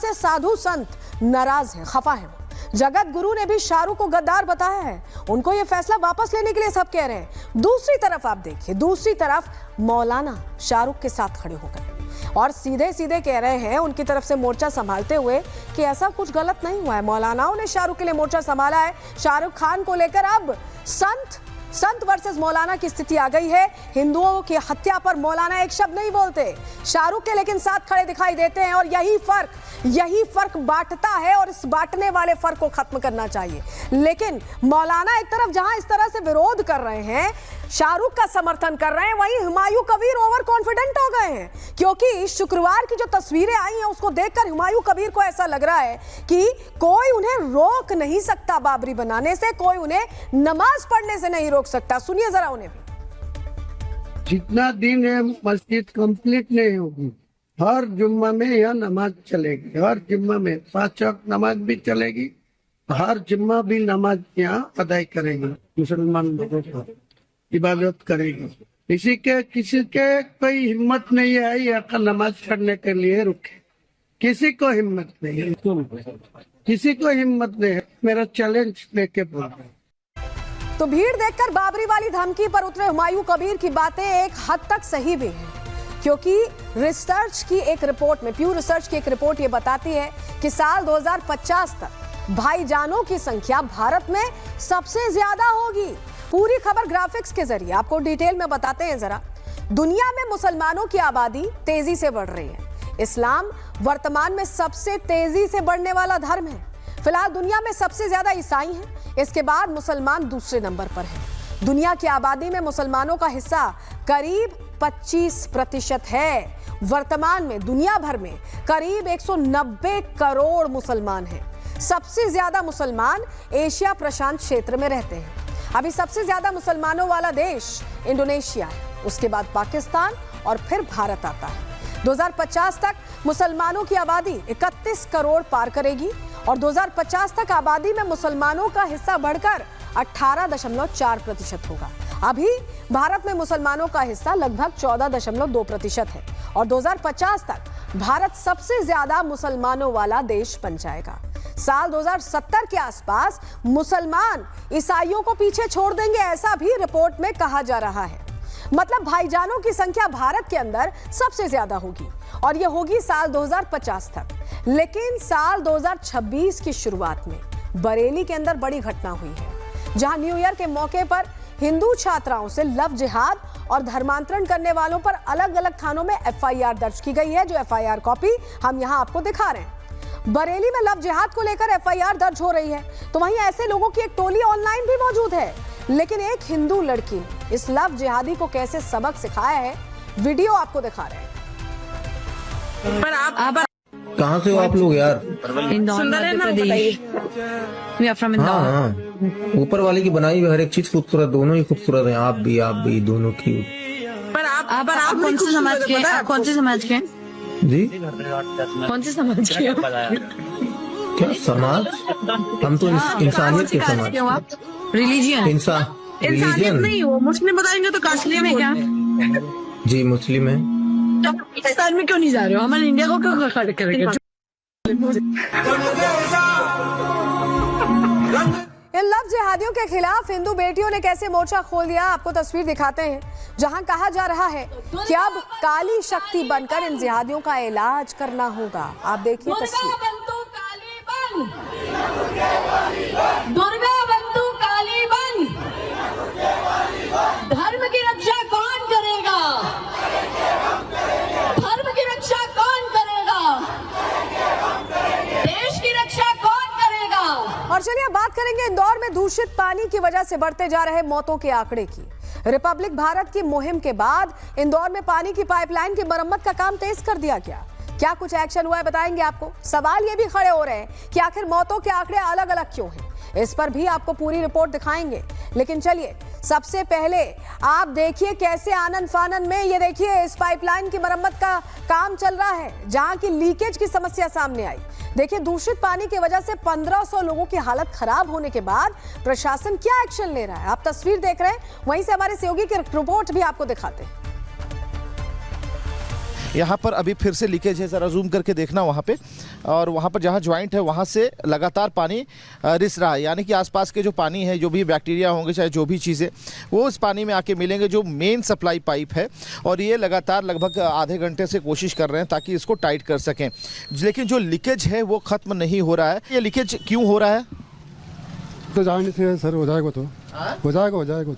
से साधु संत नाराज हैं, खफा हैं। जगत गुरु ने भी शाहरुख को गद्दार बताया है, उनको यह फैसला वापस लेने के लिए सब कह रहे हैं। दूसरी तरफ आप देखिए, दूसरी तरफ मौलाना शाहरुख के साथ खड़े हो गए और सीधे सीधे कह रहे हैं उनकी तरफ से मोर्चा संभालते हुए कि ऐसा कुछ गलत नहीं हुआ है। मौलानाओं ने शाहरुख के लिए मोर्चा संभाला है। शाहरुख खान को लेकर अब संत वर्सेस मौलाना की स्थिति आ गई है। हिंदुओं की हत्या पर मौलाना एक शब्द नहीं बोलते, शाहरुख के लेकिन साथ खड़े दिखाई देते हैं। और यही फर्क बांटता है और इस बांटने वाले फर्क को खत्म करना चाहिए। लेकिन मौलाना एक तरफ जहां इस तरह से विरोध कर रहे हैं, शाहरुख का समर्थन कर रहे हैं, वहीं हुमायूं कबीर ओवर कॉन्फिडेंट हो गए हैं, क्योंकि शुक्रवार की जो तस्वीरें आई हैं उसको देखकर हुमायूं कबीर को ऐसा लग रहा है कि कोई उन्हें रोक नहीं सकता बाबरी बनाने से, कोई उन्हें नमाज पढ़ने से नहीं रोक सकता। सुनिए जरा उन्हें भी। जितना दिन है मस्जिद कंप्लीट नहीं होगी, हर जुम्मा में यह नमाज चलेगी, हर जुम्मा में 5 वक्त नमाज भी चलेगी, हर जुम्मा भी नमाज यहाँ अदाई करेंगे, मुसलमान लोगों को इबादत करेंगे। किसी के कोई हिम्मत नहीं है यहाँ नमाज पढ़ने के लिए रुके, किसी को हिम्मत नहीं है, किसी को हिम्मत नहीं है। मेरा चैलेंज लेके बोल रहा हूँ। तो भीड़ देखकर बाबरी वाली धमकी पर उतरे हुमायूं कबीर की बातें एक हद तक सही भी हैं, क्योंकि रिसर्च की एक रिपोर्ट में, प्यू रिसर्च की एक रिपोर्ट ये बताती है कि साल 2050 तक भाईजानों की संख्या भारत में सबसे ज्यादा होगी। पूरी खबर ग्राफिक्स के जरिए आपको डिटेल में बताते हैं जरा। दुनिया में मुसलमानों की आबादी तेजी से बढ़ रही है। इस्लाम वर्तमान में सबसे तेजी से बढ़ने वाला धर्म है। फिलहाल दुनिया में सबसे ज्यादा ईसाई हैं, इसके बाद मुसलमान दूसरे नंबर पर हैं। दुनिया की आबादी में मुसलमानों का हिस्सा करीब 25% है। वर्तमान में दुनिया भर में करीब 190 करोड़ मुसलमान हैं। सबसे ज्यादा मुसलमान एशिया प्रशांत क्षेत्र में रहते हैं। अभी सबसे ज्यादा मुसलमानों वाला देश इंडोनेशिया है, उसके बाद पाकिस्तान और फिर भारत आता है। 2050 तक मुसलमानों की आबादी 31 करोड़ पार करेगी और 2050 तक आबादी में मुसलमानों का हिस्सा बढ़कर 18.4% होगा। अभी भारत में मुसलमानों का हिस्सा लगभग 14.2% है और 2050 तक भारत सबसे ज्यादा मुसलमानों वाला देश बन जाएगा। साल 2070 के आसपास मुसलमान ईसाइयों को पीछे छोड़ देंगे, ऐसा भी रिपोर्ट में कहा जा रहा है। मतलब भाईजानों की संख्या भारत के अंदर सबसे ज्यादा होगी और यह होगी साल 2050 तक। लेकिन साल 2026 की शुरुआत में बरेली के अंदर बड़ी घटना हुई है, जहां न्यू ईयर के मौके पर हिंदू छात्राओं से लव जिहाद और धर्मांतरण करने वालों पर अलग अलग थानों में एफआईआर दर्ज की गई है, जो एफआईआर कॉपी हम यहां आपको दिखा रहे हैं। बरेली में लव जिहाद को लेकर एफआईआर दर्ज हो रही है, तो वहीं ऐसे लोगों की एक टोली ऑनलाइन भी मौजूद है। लेकिन एक हिंदू लड़की ने इस लव जिहादी को कैसे सबक सिखाया है, वीडियो आपको दिखा रहे हैं। पर आप कहाँ से हो आप लोग यार? हाँ, ऊपर वाले की बनाई हुई हर एक चीज खूबसूरत, दोनों ही खूबसूरत हैं। आप भी दोनों की। पर आप कौन से समाज के? आप कौन से समाज के? जी कौन से समाज के? क्या समाज? हम तो इंसानियत के समाज। रिलीजियन? रिलीजियन नहीं हो, मुस्लिम बताएंगे तो कास्टलियन है क्या? जी मुस्लिम है। तो पाकिस्तान में क्यों नहीं जा रहे हो? हमारे इंडिया को क्यों खड़े करेंगे? इन लव जिहादियों के खिलाफ हिंदू बेटियों ने कैसे मोर्चा खोल दिया, आपको तस्वीर दिखाते हैं, जहां कहा जा रहा है कि अब काली शक्ति बनकर इन जिहादियों का इलाज करना होगा। आप देखिए तस्वीर। दुर्गा बंतु काली बन, धर्म की रक्षा कौन करेगा? धर्म की रक्षा कौन करेगा? देश की रक्षा कौन करेगा? और चलिए अब बात करेंगे इंदौर में दूषित पानी की वजह से बढ़ते जा रहे मौतों के आंकड़े की। रिपब्लिक भारत की मुहिम के बाद इंदौर में पानी की पाइपलाइन की मरम्मत का काम तेज कर दिया गया। क्या कुछ एक्शन हुआ है बताएंगे आपको। सवाल ये भी खड़े हो रहे हैं कि आखिर मौतों के आंकड़े अलग अलग क्यों हैं, इस पर भी आपको पूरी रिपोर्ट दिखाएंगे। लेकिन चलिए सबसे पहले आप देखिए कैसे आनन फानन में ये देखिए इस पाइपलाइन की मरम्मत का काम चल रहा है, जहां की लीकेज की समस्या सामने आई। देखिए दूषित पानी की वजह से 1500 लोगों की हालत खराब होने के बाद प्रशासन क्या एक्शन ले रहा है, आप तस्वीर देख रहे हैं। वहीं से हमारे सहयोगी की रिपोर्ट भी आपको दिखाते हैं। यहाँ पर अभी फिर से लीकेज है, ज़रा जूम करके देखना वहाँ पे। और वहाँ पर जहाँ ज्वाइंट है वहाँ से लगातार पानी रिस रहा है, यानी कि आसपास के जो पानी है, जो भी बैक्टीरिया होंगे, चाहे जो भी चीज़ें, वो इस पानी में आके मिलेंगे, जो मेन सप्लाई पाइप है। और ये लगातार लगभग आधे घंटे से कोशिश कर रहे हैं ताकि इसको टाइट कर सकें, लेकिन जो लीकेज है वो ख़त्म नहीं हो रहा है। ये लीकेज क्यों हो रहा है? तो जाने से सर हो जाएगा, तो हो जाएगा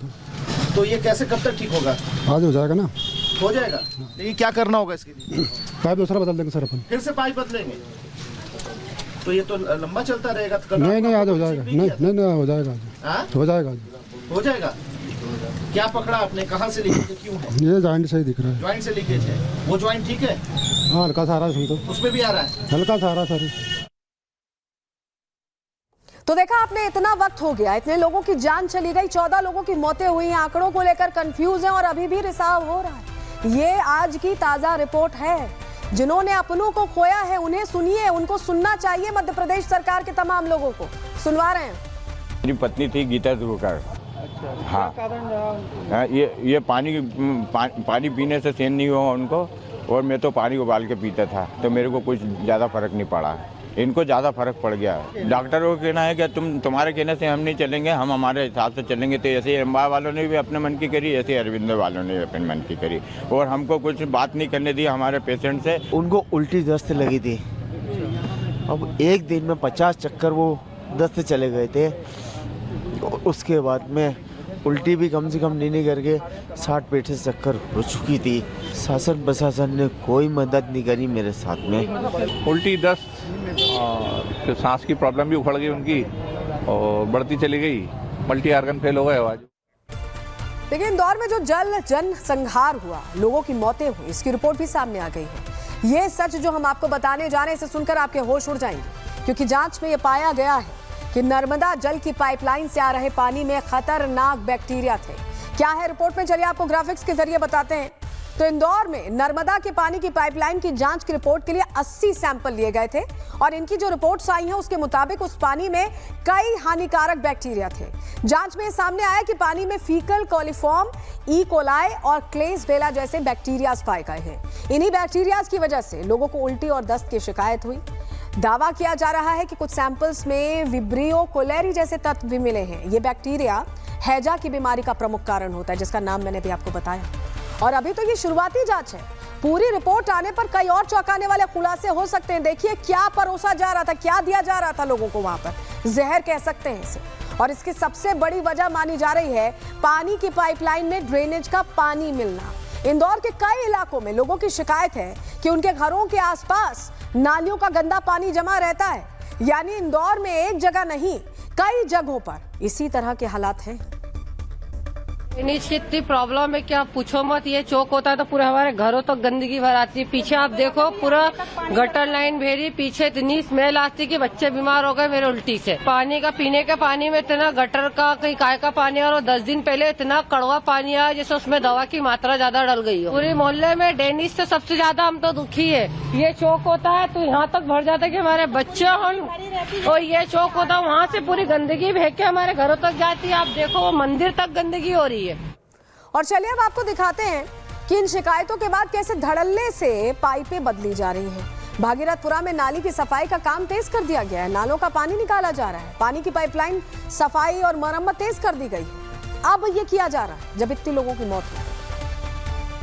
तो ये कैसे, कब तक ठीक होगा? आज हो जाएगा ना, हो जाएगा। लेकिन क्या करना होगा इसके लिए? पाइप दूसरा बदल देंगे सर अपन। फिर से पाइप बदलेंगे तो ये तो लंबा चलता रहेगा। तो नहीं आज हो जाएगा। नहीं हो जाएगा, हो जाएगा, हो जाएगा। क्या पकड़ा आपने, कहाँ से लीकेज क्यों है? ये जॉइंट से ही दिख रहा है। जॉइंट से लीकेज है। वो जॉइंट ठीक है? हाँ हल्का सा आ रहा है, तो उसमें भी आ रहा है, हल्का सा आ रहा है सर। तो देखा आपने, इतना वक्त हो गया, इतने लोगों की जान चली गई, 14 लोगों की मौतें हुई हैं, आंकड़ों को लेकर कंफ्यूज हैं और अभी भी रिसाव हो रहा है। ये आज की ताजा रिपोर्ट है। जिन्होंने अपनों को खोया है उन्हें सुनिए, उनको सुनना चाहिए। मध्य प्रदेश सरकार के तमाम लोगों को सुनवा रहे हैं। मेरी पत्नी थी गीता ध्रुवकर। हाँ, ये पानी पीने से सहन नहीं हुआ उनको, और मैं तो पानी उबाल के पीता था, तो मेरे को कुछ ज़्यादा फर्क नहीं पड़ा। इनको ज़्यादा फर्क पड़ गया। डॉक्टरों का कहना है कि तुम्हारे कहने से हम नहीं चलेंगे, हम हमारे हिसाब से चलेंगे। तो ऐसे अम्बा वालों ने भी अपने मन की करी, ऐसे अरविंदो वालों ने भी अपने मन की करी, और हमको कुछ बात नहीं करने दी हमारे पेशेंट से। उनको उल्टी दस्त लगी थी। अब एक दिन में 50 चक्कर वो दस्त चले गए थे। उसके बाद में उल्टी भी कम से कम नहीं करके 60-65 चक्कर हो चुकी थी। शासन प्रशासन ने कोई मदद नहीं करी मेरे साथ में। उल्टी दस्त, फिर सांस की प्रॉब्लम भी उखड़ गई उनकी और बढ़ती चली गई, मल्टी आर्गन फेल हो गए आज। देखिए इंदौर में जो जन संहार हुआ, लोगों की मौतें हुई, इसकी रिपोर्ट भी सामने आ गई है। ये सच जो हम आपको बताने जा रहे हैं, इसे सुनकर आपके होश उड़ जाएंगे, क्योंकि जांच में ये पाया गया है कि नर्मदा जल की पाइपलाइन से आ रहे पानी में खतरनाक बैक्टीरिया थे। क्या है रिपोर्ट में, चलिए आपको ग्राफिक्स के जरिए बताते हैं। तो इंदौर में नर्मदा के पानी की पाइपलाइन की जांच की रिपोर्ट के लिए 80 सैंपल लिए गए थे और इनकी जो रिपोर्ट्स आई हैं उसके मुताबिक उस पानी में कई हानिकारक बैक्टीरिया थे। जांच में सामने आया कि पानी में फीकल कोलिफॉर्म, ई कोलाई और क्लेसबेला जैसे बैक्टीरिया पाए गए हैं। इन्हीं बैक्टीरिया की वजह से लोगों को उल्टी और दस्त की शिकायत हुई। दावा किया जा रहा है कि कुछ सैंपल्स में विब्रियो कोलेरी जैसे तत्व भी मिले हैं। ये बैक्टीरिया हैजा की बीमारी का प्रमुख कारण होता है, जिसका नाम मैंने भी आपको बताया। और अभी तो ये शुरुआती जांच है, पूरी रिपोर्ट आने पर कई और चौंकाने वाले खुलासे हो सकते हैं। देखिए क्या परोसा जा रहा था, क्या दिया जा रहा था लोगों को वहां पर, जहर कह सकते हैं इसे। और इसकी सबसे बड़ी वजह मानी जा रही है पानी की पाइपलाइन में ड्रेनेज का पानी मिलना। इंदौर के कई इलाकों में लोगों की शिकायत है कि उनके घरों के आसपास नालियों का गंदा पानी जमा रहता है। यानी इंदौर में एक जगह नहीं, कई जगहों पर इसी तरह के हालात हैं। ड्रेनेज की इतनी प्रॉब्लम है कि आप पूछो मत। ये चौक होता है तो पूरे हमारे घरों तक गंदगी भर आती है। पीछे आप देखो पूरा गटर लाइन भेरी, पीछे इतनी स्मेल आती कि बच्चे बीमार हो गए मेरे उल्टी से। पानी का, पीने के पानी में इतना गटर का, कहीं काय का पानी और 10 दिन पहले इतना कड़वा पानी आया जैसे उसमें दवा की मात्रा ज्यादा डल गई हो। पूरे मोहल्ले में ड्रेनेज से सबसे ज्यादा हम तो दुखी है। ये चौक होता है तो यहाँ तक भर जाता है कि हमारे बच्चे हम, और ये चौक होता है वहाँ से पूरी गंदगी भेज के हमारे घरों तक जाती है। आप देखो वो मंदिर तक गंदगी हो रही है। और चलिए अब आपको दिखाते हैं कि इन शिकायतों के बाद कैसे धड़ल्ले से पाइपें बदली जा रही हैं। भागीरथपुरा में नाली की सफाई का काम तेज कर दिया गया है। नालों का पानी निकाला जा रहा है। पानी की पाइपलाइन सफाई और मरम्मत तेज कर दी गई है। अब ये किया जा रहा है जब इतने लोगों की मौत हुई।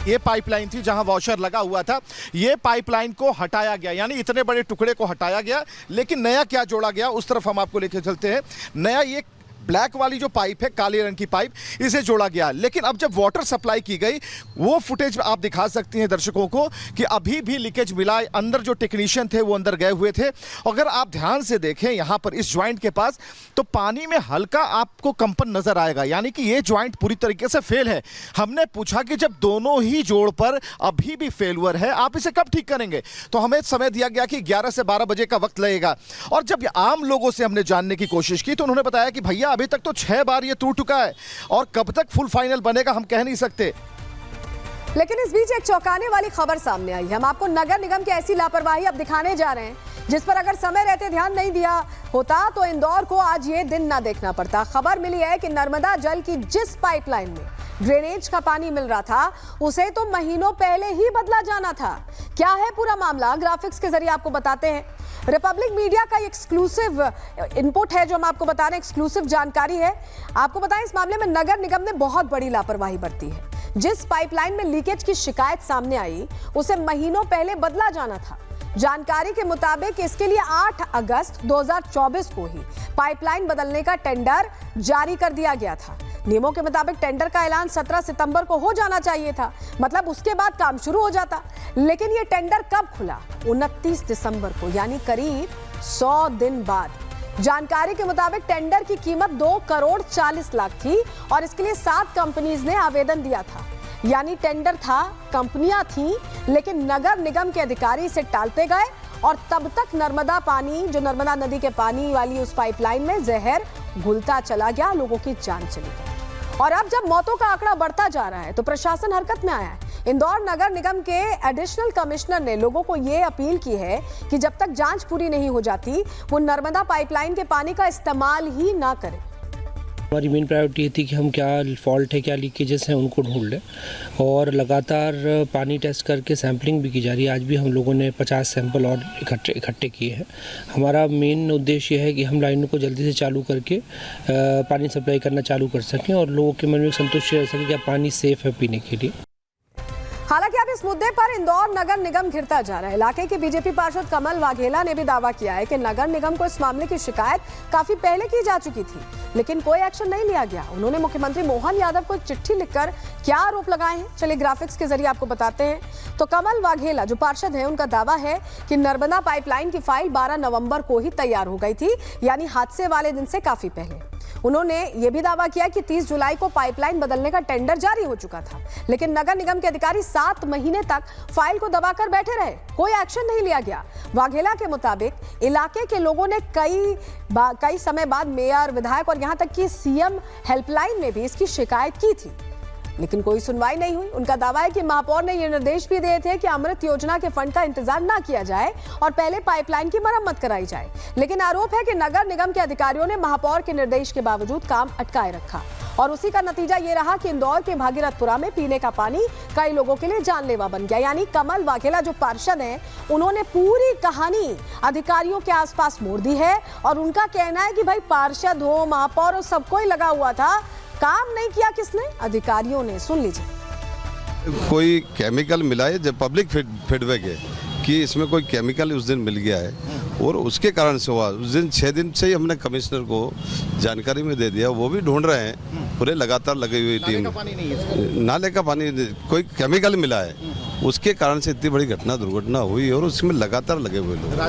ये पाइपलाइन थी जहां वॉशर लगा हुआ था, ये पाइपलाइन को हटाया गया, यानी इतने बड़े टुकड़े को हटाया गया। लेकिन नया क्या जोड़ा गया उस तरफ हम आपको लेके चलते हैं। नया ये ब्लैक वाली जो पाइप है, काले रंग की पाइप, इसे जोड़ा गया। लेकिन अब जब वाटर सप्लाई की गई, वो फुटेज आप दिखा सकती हैं दर्शकों को कि अभी भी लीकेज मिला। अंदर जो टेक्नीशियन थे वो अंदर गए हुए थे। अगर आप ध्यान से देखें यहाँ पर इस ज्वाइंट के पास, तो पानी में हल्का आपको कंपन नजर आएगा, यानी कि ये ज्वाइंट पूरी तरीके से फेल है। हमने पूछा कि जब दोनों ही जोड़ पर अभी भी फेलुअर है, आप इसे कब ठीक करेंगे? तो हमें समय दिया गया कि 11 से 12 बजे का वक्त लगेगा। और जब आम लोगों से हमने जानने की कोशिश की तो उन्होंने बताया कि भैया अभी तक तो 6 बार ये टूट चुका है और कब तक फुल फाइनल बनेगा हम कह नहीं सकते। लेकिन इस बीच एक चौंकाने वाली खबर सामने आई है। हम आपको नगर निगम की ऐसी लापरवाही अब दिखाने जा रहे हैं जिस पर अगर समय रहते ध्यान नहीं दिया होता तो इंदौर को आज ये दिन ना देखना पड़ता। खबर मिली है कि नर्मदा जल की जिस पाइपलाइन में ड्रेनेज का पानी मिल रहा था उसे तो महीनों पहले ही बदला जाना था। क्या है पूरा मामला, ग्राफिक्स के जरिए आपको बताते हैं। रिपब्लिक मीडिया का एक्सक्लूसिव इनपुट है जो हम आपको बता रहे हैं, एक्सक्लूसिव जानकारी है। आपको बताएं इस मामले में नगर निगम ने बहुत बड़ी लापरवाही बरती है। जिस पाइपलाइन में लीकेज की शिकायत सामने आई उसे महीनों पहले बदला जाना था। जानकारी के मुताबिक इसके लिए 8 अगस्त 2024 को ही पाइपलाइन बदलने का टेंडर जारी कर दिया गया था। नियमों के मुताबिक टेंडर का ऐलान 17 सितंबर को हो जाना चाहिए था, मतलब उसके बाद काम शुरू हो जाता। लेकिन ये टेंडर कब खुला? 29 दिसंबर को, यानी करीब 100 दिन बाद। जानकारी के मुताबिक टेंडर की कीमत 2 करोड़ 40 लाख थी और इसके लिए 7 कंपनीज ने आवेदन दिया था। यानी टेंडर था, कंपनियां थीं, लेकिन नगर निगम के अधिकारी इसे टालते गए और तब तक नर्मदा पानी, जो नर्मदा नदी के पानी वाली उस पाइपलाइन में जहर घुलता चला गया, लोगों की जान चली गई। और अब जब मौतों का आंकड़ा बढ़ता जा रहा है तो प्रशासन हरकत में आया है। इंदौर नगर निगम के एडिशनल कमिश्नर ने लोगों को यह अपील की है कि जब तक जांच पूरी नहीं हो जाती वो नर्मदा पाइपलाइन के पानी का इस्तेमाल ही ना करें। हमारी मेन प्रायोरिटी थी कि हम क्या फॉल्ट है, क्या लीकेजेस हैं, उनको ढूंढ लें और लगातार पानी टेस्ट करके सैंपलिंग भी की जा रही है। आज भी हम लोगों ने 50 सैंपल और इकट्ठे किए हैं। हमारा मेन उद्देश्य यह है कि हम लाइनों को जल्दी से चालू करके पानी सप्लाई करना चालू कर सकें और लोगों के मन में संतुष्टि रह सके कि पानी सेफ है पीने के लिए। हालांकि अब इस मुद्दे पर इंदौर नगर निगम घिरता जा रहा है। इलाके के बीजेपी पार्षद कमल वाघेला ने भी दावा किया है कि नगर निगम को इस मामले की शिकायत काफी पहले की जा चुकी थी, लेकिन कोई एक्शन नहीं लिया गया। उन्होंने मुख्यमंत्री मोहन यादव को चिट्ठी लिखकर क्या आरोप लगाए हैं, चलिए ग्राफिक्स के जरिए आपको बताते हैं। तो कमल वाघेला जो पार्षद हैं, उनका दावा है कि नर्मदा पाइपलाइन की फाइल 12 नवंबर को ही तैयार हो गई थी, यानी हादसे वाले दिन से काफी पहले। उन्होंने ये भी दावा किया कि 30 जुलाई को पाइपलाइन बदलने का टेंडर जारी हो चुका था, लेकिन नगर निगम के अधिकारी 7 महीने तक फाइल को दबाकर बैठे रहे, कोई एक्शन नहीं लिया गया। वाघेला के मुताबिक इलाके के लोगों ने कई समय बाद मेयर, विधायक और यहां तक कि सीएम हेल्पलाइन में भी इसकी शिकायत की थी, लेकिन कोई सुनवाई नहीं हुई। उनका दावा है कि महापौर ने ये निर्देश भी दिए थे कि अमृत योजना के फंड का इंतजार ना किया जाए और पहले पाइपलाइन की मरम्मत कराई जाए। लेकिन आरोप है कि नगर निगम के अधिकारियों ने महापौर के निर्देश के बावजूद काम अटकाए रखा और उसी का नतीजा ये रहा कि इंदौर के भागीरथपुरा में पीने का पानी कई लोगों के लिए जानलेवा बन गया। यानी कमल वाघेला जो पार्षद हैं, उन्होंने पूरी कहानी अधिकारियों के आसपास मोड़ दी है और उनका कहना है कि भाई पार्षद हो, महापौर हो, सबको ही लगा हुआ था, काम नहीं किया किसने? अधिकारियों ने। सुन लीजिए। कोई केमिकल मिला है, जब पब्लिक फीडबैक है कि इसमें कोई केमिकल उस दिन मिल गया है और उसके कारण से हुआ। उस दिन 6 दिन से ही हमने कमिश्नर को जानकारी में दे दिया, वो भी ढूंढ रहे हैं, पूरे लगातार लगी हुई टीम। नाले का पानी, कोई केमिकल मिला है, उसके कारण से इतनी बड़ी घटना दुर्घटना हुई और उसमें लगातार लगे हुए लोग।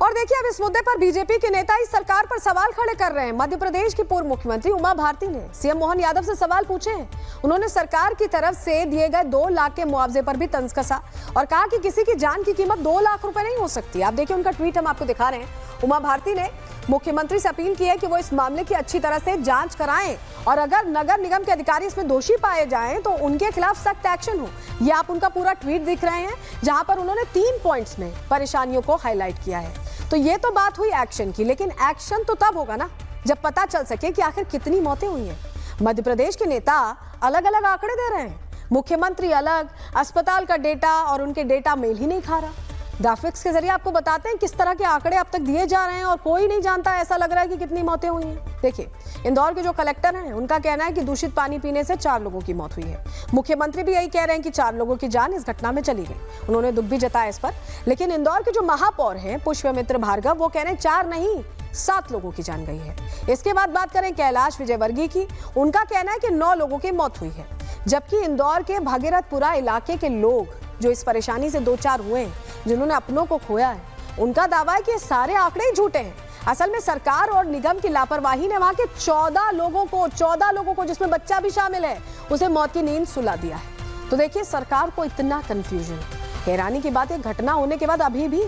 और देखिए, अब इस मुद्दे पर बीजेपी के नेता इस सरकार पर सवाल खड़े कर रहे हैं। मध्य प्रदेश की पूर्व मुख्यमंत्री उमा भारती ने सीएम मोहन यादव से सवाल पूछे हैं। उन्होंने सरकार की तरफ से दिए गए 2 लाख के मुआवजे पर भी तंज कसा और कहा कि किसी की जान की कीमत 2 लाख रुपए नहीं हो सकती। आप देखिए उनका ट्वीट हम आपको दिखा रहे हैं। उमा भारती ने मुख्यमंत्री से अपील की है कि वो इस मामले की अच्छी तरह से जांच कराएं और अगर नगर निगम के अधिकारी इसमें दोषी पाए जाएं तो उनके खिलाफ सख्त एक्शन हो। ये आप उनका पूरा ट्वीट दिख रहे हैं, जहां पर उन्होंने 3 पॉइंट्स में परेशानियों को हाईलाइट किया है। तो ये तो बात हुई एक्शन की, लेकिन एक्शन तो तब होगा ना जब पता चल सके कि आखिर कितनी मौतें हुई हैं। मध्य प्रदेश के नेता अलग अलग आंकड़े दे रहे हैं, मुख्यमंत्री अलग, अस्पताल का डेटा और उनके डेटा मेल ही नहीं खा रहा। ग्राफिक्स के जरिए आपको बताते हैं किस तरह के आंकड़े अब तक दिए जा रहे हैं और कोई नहीं जानता, ऐसा लग रहा है कि कितनी मौतें हुई हैं। देखिए, इंदौर के जो कलेक्टर हैं, उनका कहना है कि दूषित पानी पीने से 4 लोगों की मौत हुई है। मुख्यमंत्री भी यही कह रहे हैं कि 4 लोगों की जान इस घटना में चली गई। उन्होंने दुख भी जताया इस पर। लेकिन इंदौर के जो महापौर हैं पुष्पमित्र भार्गव, वो कह रहे हैं 4 नहीं 7 लोगों की जान गई है। इसके बाद बात करें कैलाश विजयवर्गीय की, उनका कहना है कि 9 लोगों की मौत हुई है। जबकि इंदौर के भागीरथपुरा इलाके के लोग जो इस परेशानी से 2-4 हुए हैं, जिन्होंने अपनों को खोया है, उनका दावा है कि ये सारे आंकड़े ही झूठे हैं। असल में सरकार और निगम की लापरवाही ने वहां के 14 लोगों को जिसमें बच्चा भी शामिल है, उसे मौत की नींद सुला दिया है। तो देखिए, सरकार को इतना कंफ्यूजन। हैरानी की बात है, घटना होने के बाद अभी भी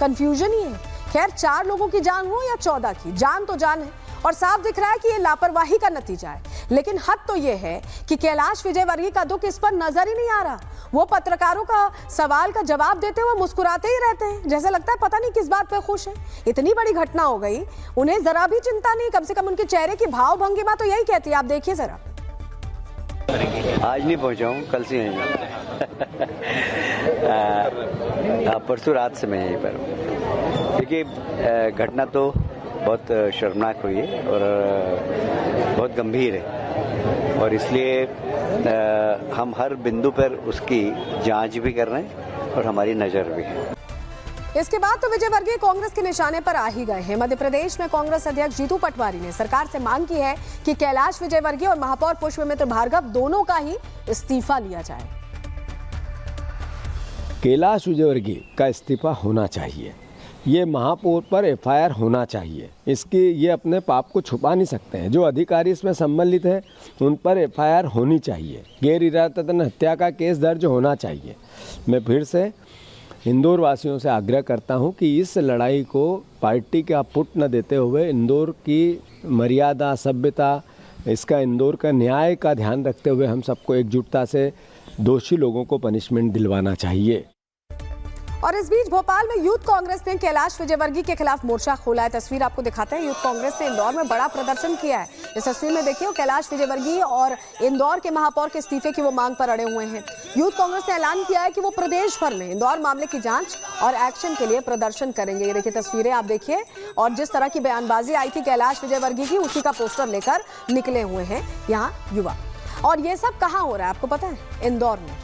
कंफ्यूजन ही है। खैर, 4 लोगों की जान हो या 14 की, जान तो जान है और साफ दिख रहा है कि ये लापरवाही का नतीजा है। लेकिन हद तो ये है कि कैलाश विजयवर्गीय का दुख इस पर नजर ही नहीं आ रहा। वो पत्रकारों का सवाल का जवाब देते हुए मुस्कुराते ही रहते हैं, जैसे लगता है पता नहीं किस बात पे खुश है। इतनी बड़ी घटना हो गई, उन्हें जरा भी चिंता नहीं। कम से कम उनके चेहरे की भाव भंगिमा तो यही कहती है। आप देखिए जरा। आज नहीं पहुंचा हूँ, कल से यहीं परसों रात से मैं यहीं पर हूँ। देखिए, घटना तो बहुत शर्मनाक हुई है और बहुत गंभीर है और इसलिए हम हर बिंदु पर उसकी जांच भी कर रहे हैं और हमारी नज़र भी है। इसके बाद तो विजयवर्गीय कांग्रेस के निशाने पर आ ही गए हैं। मध्य प्रदेश में कांग्रेस अध्यक्ष जीतू पटवारी ने सरकार से मांग की है कि कैलाश विजयवर्गीय और महापौर पुष्पमित्र भार्गव दोनों का ही इस्तीफा लिया जाए। कैलाश विजयवर्गीय का इस्तीफा होना चाहिए। ये महापौर पर एफआईआर होना चाहिए। इसकी ये अपने पाप को छुपा नहीं सकते हैं। जो अधिकारी इसमें सम्मिलित है उन पर एफआईआर होनी चाहिए। गैर इरादतन हत्या का केस दर्ज होना चाहिए। मैं फिर से इंदौर वासियों से आग्रह करता हूं कि इस लड़ाई को पार्टी का पुट न देते हुए इंदौर की मर्यादा, सभ्यता, इसका इंदौर का न्याय का ध्यान रखते हुए हम सबको एकजुटता से दोषी लोगों को पनिशमेंट दिलवाना चाहिए। और इस बीच भोपाल में यूथ कांग्रेस ने कैलाश विजयवर्गीय के खिलाफ मोर्चा खोला है। तस्वीर आपको दिखाते हैं। यूथ कांग्रेस ने इंदौर में बड़ा प्रदर्शन किया है। इस तस्वीर में देखिए, कैलाश विजयवर्गीय और इंदौर के महापौर के इस्तीफे की वो मांग पर अड़े हुए हैं। यूथ कांग्रेस ने ऐलान किया है कि वो प्रदेश भर में इंदौर मामले की जांच और एक्शन के लिए प्रदर्शन करेंगे। ये देखिए तस्वीरें आप देखिए, और जिस तरह की बयानबाजी आई थी कैलाश विजयवर्गीय की, उसी का पोस्टर लेकर निकले हुए हैं यहाँ युवा। और ये सब कहाँ हो रहा है आपको पता है? इंदौर में।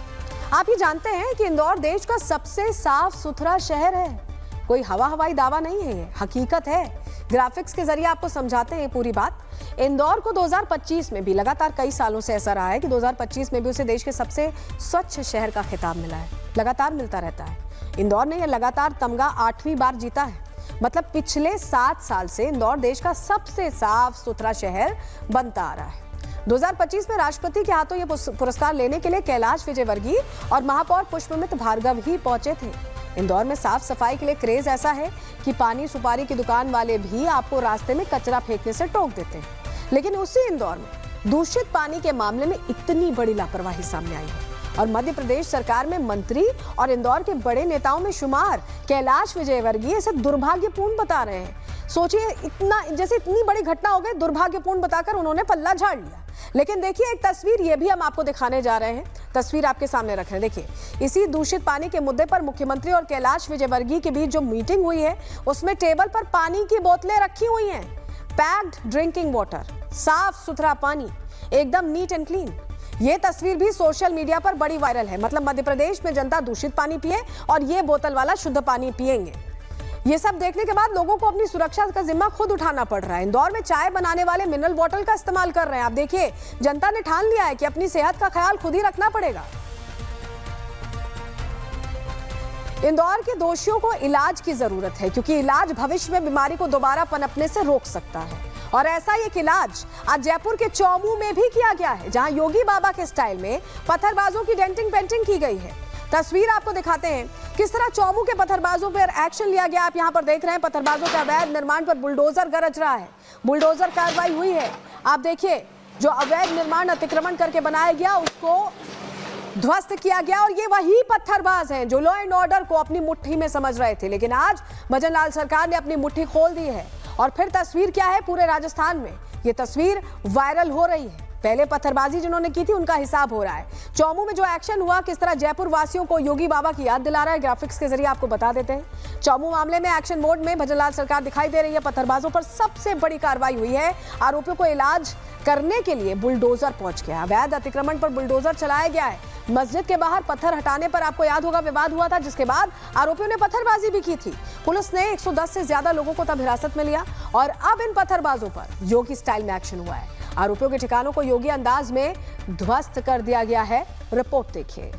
आप ही जानते हैं कि इंदौर देश का सबसे साफ सुथरा शहर है। कोई हवाई दावा नहीं है, ये हकीकत है। ग्राफिक्स के जरिए आपको समझाते हैं पूरी बात। इंदौर को 2025 में भी, लगातार कई सालों से ऐसा रहा है कि 2025 में भी उसे देश के सबसे स्वच्छ शहर का खिताब मिला है। लगातार मिलता रहता है। इंदौर ने यह लगातार तमगा 8वीं बार जीता है। मतलब पिछले 7 साल से इंदौर देश का सबसे साफ सुथरा शहर बनता आ रहा है। 2025 में राष्ट्रपति के हाथों ये पुरस्कार लेने के लिए कैलाश विजयवर्गीय और महापौर पुष्पमित्र भार्गव ही पहुंचे थे। इंदौर में साफ सफाई के लिए क्रेज ऐसा है कि पानी सुपारी की दुकान वाले भी आपको रास्ते में कचरा फेंकने से टोक देते हैं। लेकिन उसी इंदौर में दूषित पानी के मामले में इतनी बड़ी लापरवाही सामने आई है। और मध्य प्रदेश सरकार में मंत्री और इंदौर के बड़े नेताओं में शुमार कैलाश विजयवर्गीय इसे दुर्भाग्यपूर्ण बता रहे हैं। सोचिए, इतनी बड़ी घटना हो गई, दुर्भाग्यपूर्ण बताकर उन्होंने पल्ला झाड़ लिया। लेकिन देखिए एक तस्वीर, ये भी हम आपको दिखाने जा रहे हैं। तस्वीर आपके सामने रख रहे हैं। देखिए, इसी दूषित पानी के मुद्दे पर मुख्यमंत्री और कैलाश विजयवर्गीय के बीच जो मीटिंग हुई है, उसमें टेबल पर पानी की बोतलें रखी हुई हैं। पैक्ड ड्रिंकिंग वाटर, साफ सुथरा पानी, एकदम नीट एंड क्लीन। ये तस्वीर भी सोशल मीडिया पर बड़ी वायरल है। मतलब मध्य प्रदेश में जनता दूषित पानी पिए और ये बोतल वाला शुद्ध पानी पिएंगे। ये सब देखने के बाद लोगों को अपनी सुरक्षा का जिम्मा खुद उठाना पड़ रहा है। इंदौर में चाय बनाने वाले मिनरल वाटर का इस्तेमाल कर रहे हैं। आप देखिए, जनता ने ठान लिया है कि अपनी सेहत का ख्याल खुद ही रखना पड़ेगा। इंदौर के दोषियों को इलाज की जरूरत है, क्योंकि इलाज भविष्य में बीमारी को दोबारा पनपने से रोक सकता है। और ऐसा एक इलाज आज जयपुर के चौमू में भी किया गया है, जहां योगी बाबा के स्टाइल में पत्थरबाजों की डेंटिंग पेंटिंग की गई है। तस्वीर आपको दिखाते हैं किस तरह चौमू के पत्थरबाजों पर एक्शन लिया गया। आप यहां पर देख रहे हैं, पत्थरबाजों के अवैध निर्माण पर बुलडोजर गरज रहा है। बुलडोजर कार्रवाई हुई है। आप देखिए, जो अवैध निर्माण अतिक्रमण करके बनाया गया उसको ध्वस्त किया गया। और ये वही पत्थरबाज हैं जो लॉ एंड ऑर्डर को अपनी मुट्ठी में समझ रहे थे, लेकिन आज भजन लाल सरकार ने अपनी मुट्ठी खोल दी है। और फिर तस्वीर क्या है, पूरे राजस्थान में ये तस्वीर वायरल हो रही है। पहले पत्थरबाजी जिन्होंने की थी उनका हिसाब हो रहा है। चौमू में जो एक्शन हुआ, किस तरह जयपुर वासियों को योगी बाबा की याद दिला रहा है, ग्राफिक्स के जरिए आपको बता देते हैं। चौमू मामले में एक्शन मोड में भजन लाल सरकार दिखाई दे रही है। पत्थरबाजों पर सबसे बड़ी कार्रवाई हुई है। आरोपियों को इलाज करने के लिए बुलडोजर पहुंच गया। अवैध अतिक्रमण पर बुलडोजर चलाया गया है। मस्जिद के बाहर पत्थर हटाने पर आपको याद होगा विवाद हुआ था, जिसके बाद आरोपियों ने पत्थरबाजी भी की थी। पुलिस ने 110 से ज्यादा लोगों को तब हिरासत में लिया और अब इन पत्थरबाजों पर योगी स्टाइल में एक्शन हुआ है। आरोपियों के ठिकानों को योगी अंदाज में ध्वस्त कर दिया गया है। रिपोर्ट देखिए।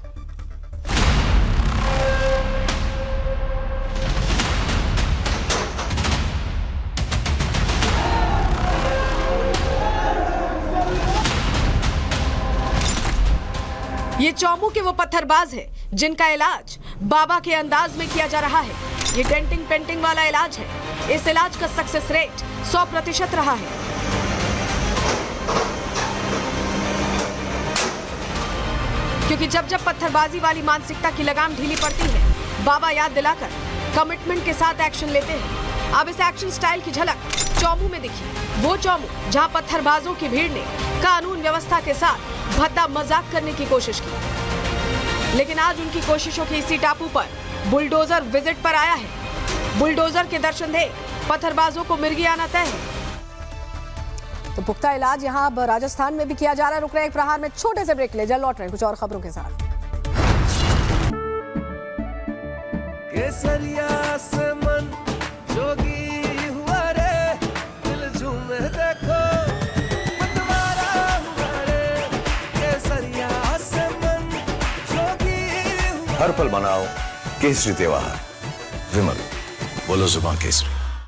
ये चौमू के वो पत्थरबाज है जिनका इलाज बाबा के अंदाज में किया जा रहा है। ये डेंटिंग पेंटिंग वाला इलाज है। इस इलाज का सक्सेस रेट 100% रहा है। क्योंकि जब जब पत्थरबाजी वाली मानसिकता की लगाम ढीली पड़ती है, बाबा याद दिलाकर कमिटमेंट के साथ एक्शन लेते हैं। अब इस एक्शन स्टाइल की झलक चौमू में दिखी। वो चौमू जहां पत्थरबाजों की भीड़ ने कानून व्यवस्था के साथ भद्दा मजाक करने की कोशिश की, लेकिन आज उनकी कोशिशों के इसी टापू पर बुलडोजर विजिट पर आया है। बुलडोजर के दर्शन दे पत्थरबाजों को मिर्गी आना तय है। तो पुख्ता इलाज यहाँ अब राजस्थान में भी किया जा रहा है। रुक रहे एक प्रहार में छोटे से ब्रेक ले, जल्द लौट रहे कुछ और खबरों के साथ। केसरिया से मन जोगी हुआ रे, दिल झूमे देखो मतवारा हुआ रे। केसरिया से मन जोगी हुआ। हर पल मनाओ केसरी त्योहार। विमल, बोलो जुबान केसरी।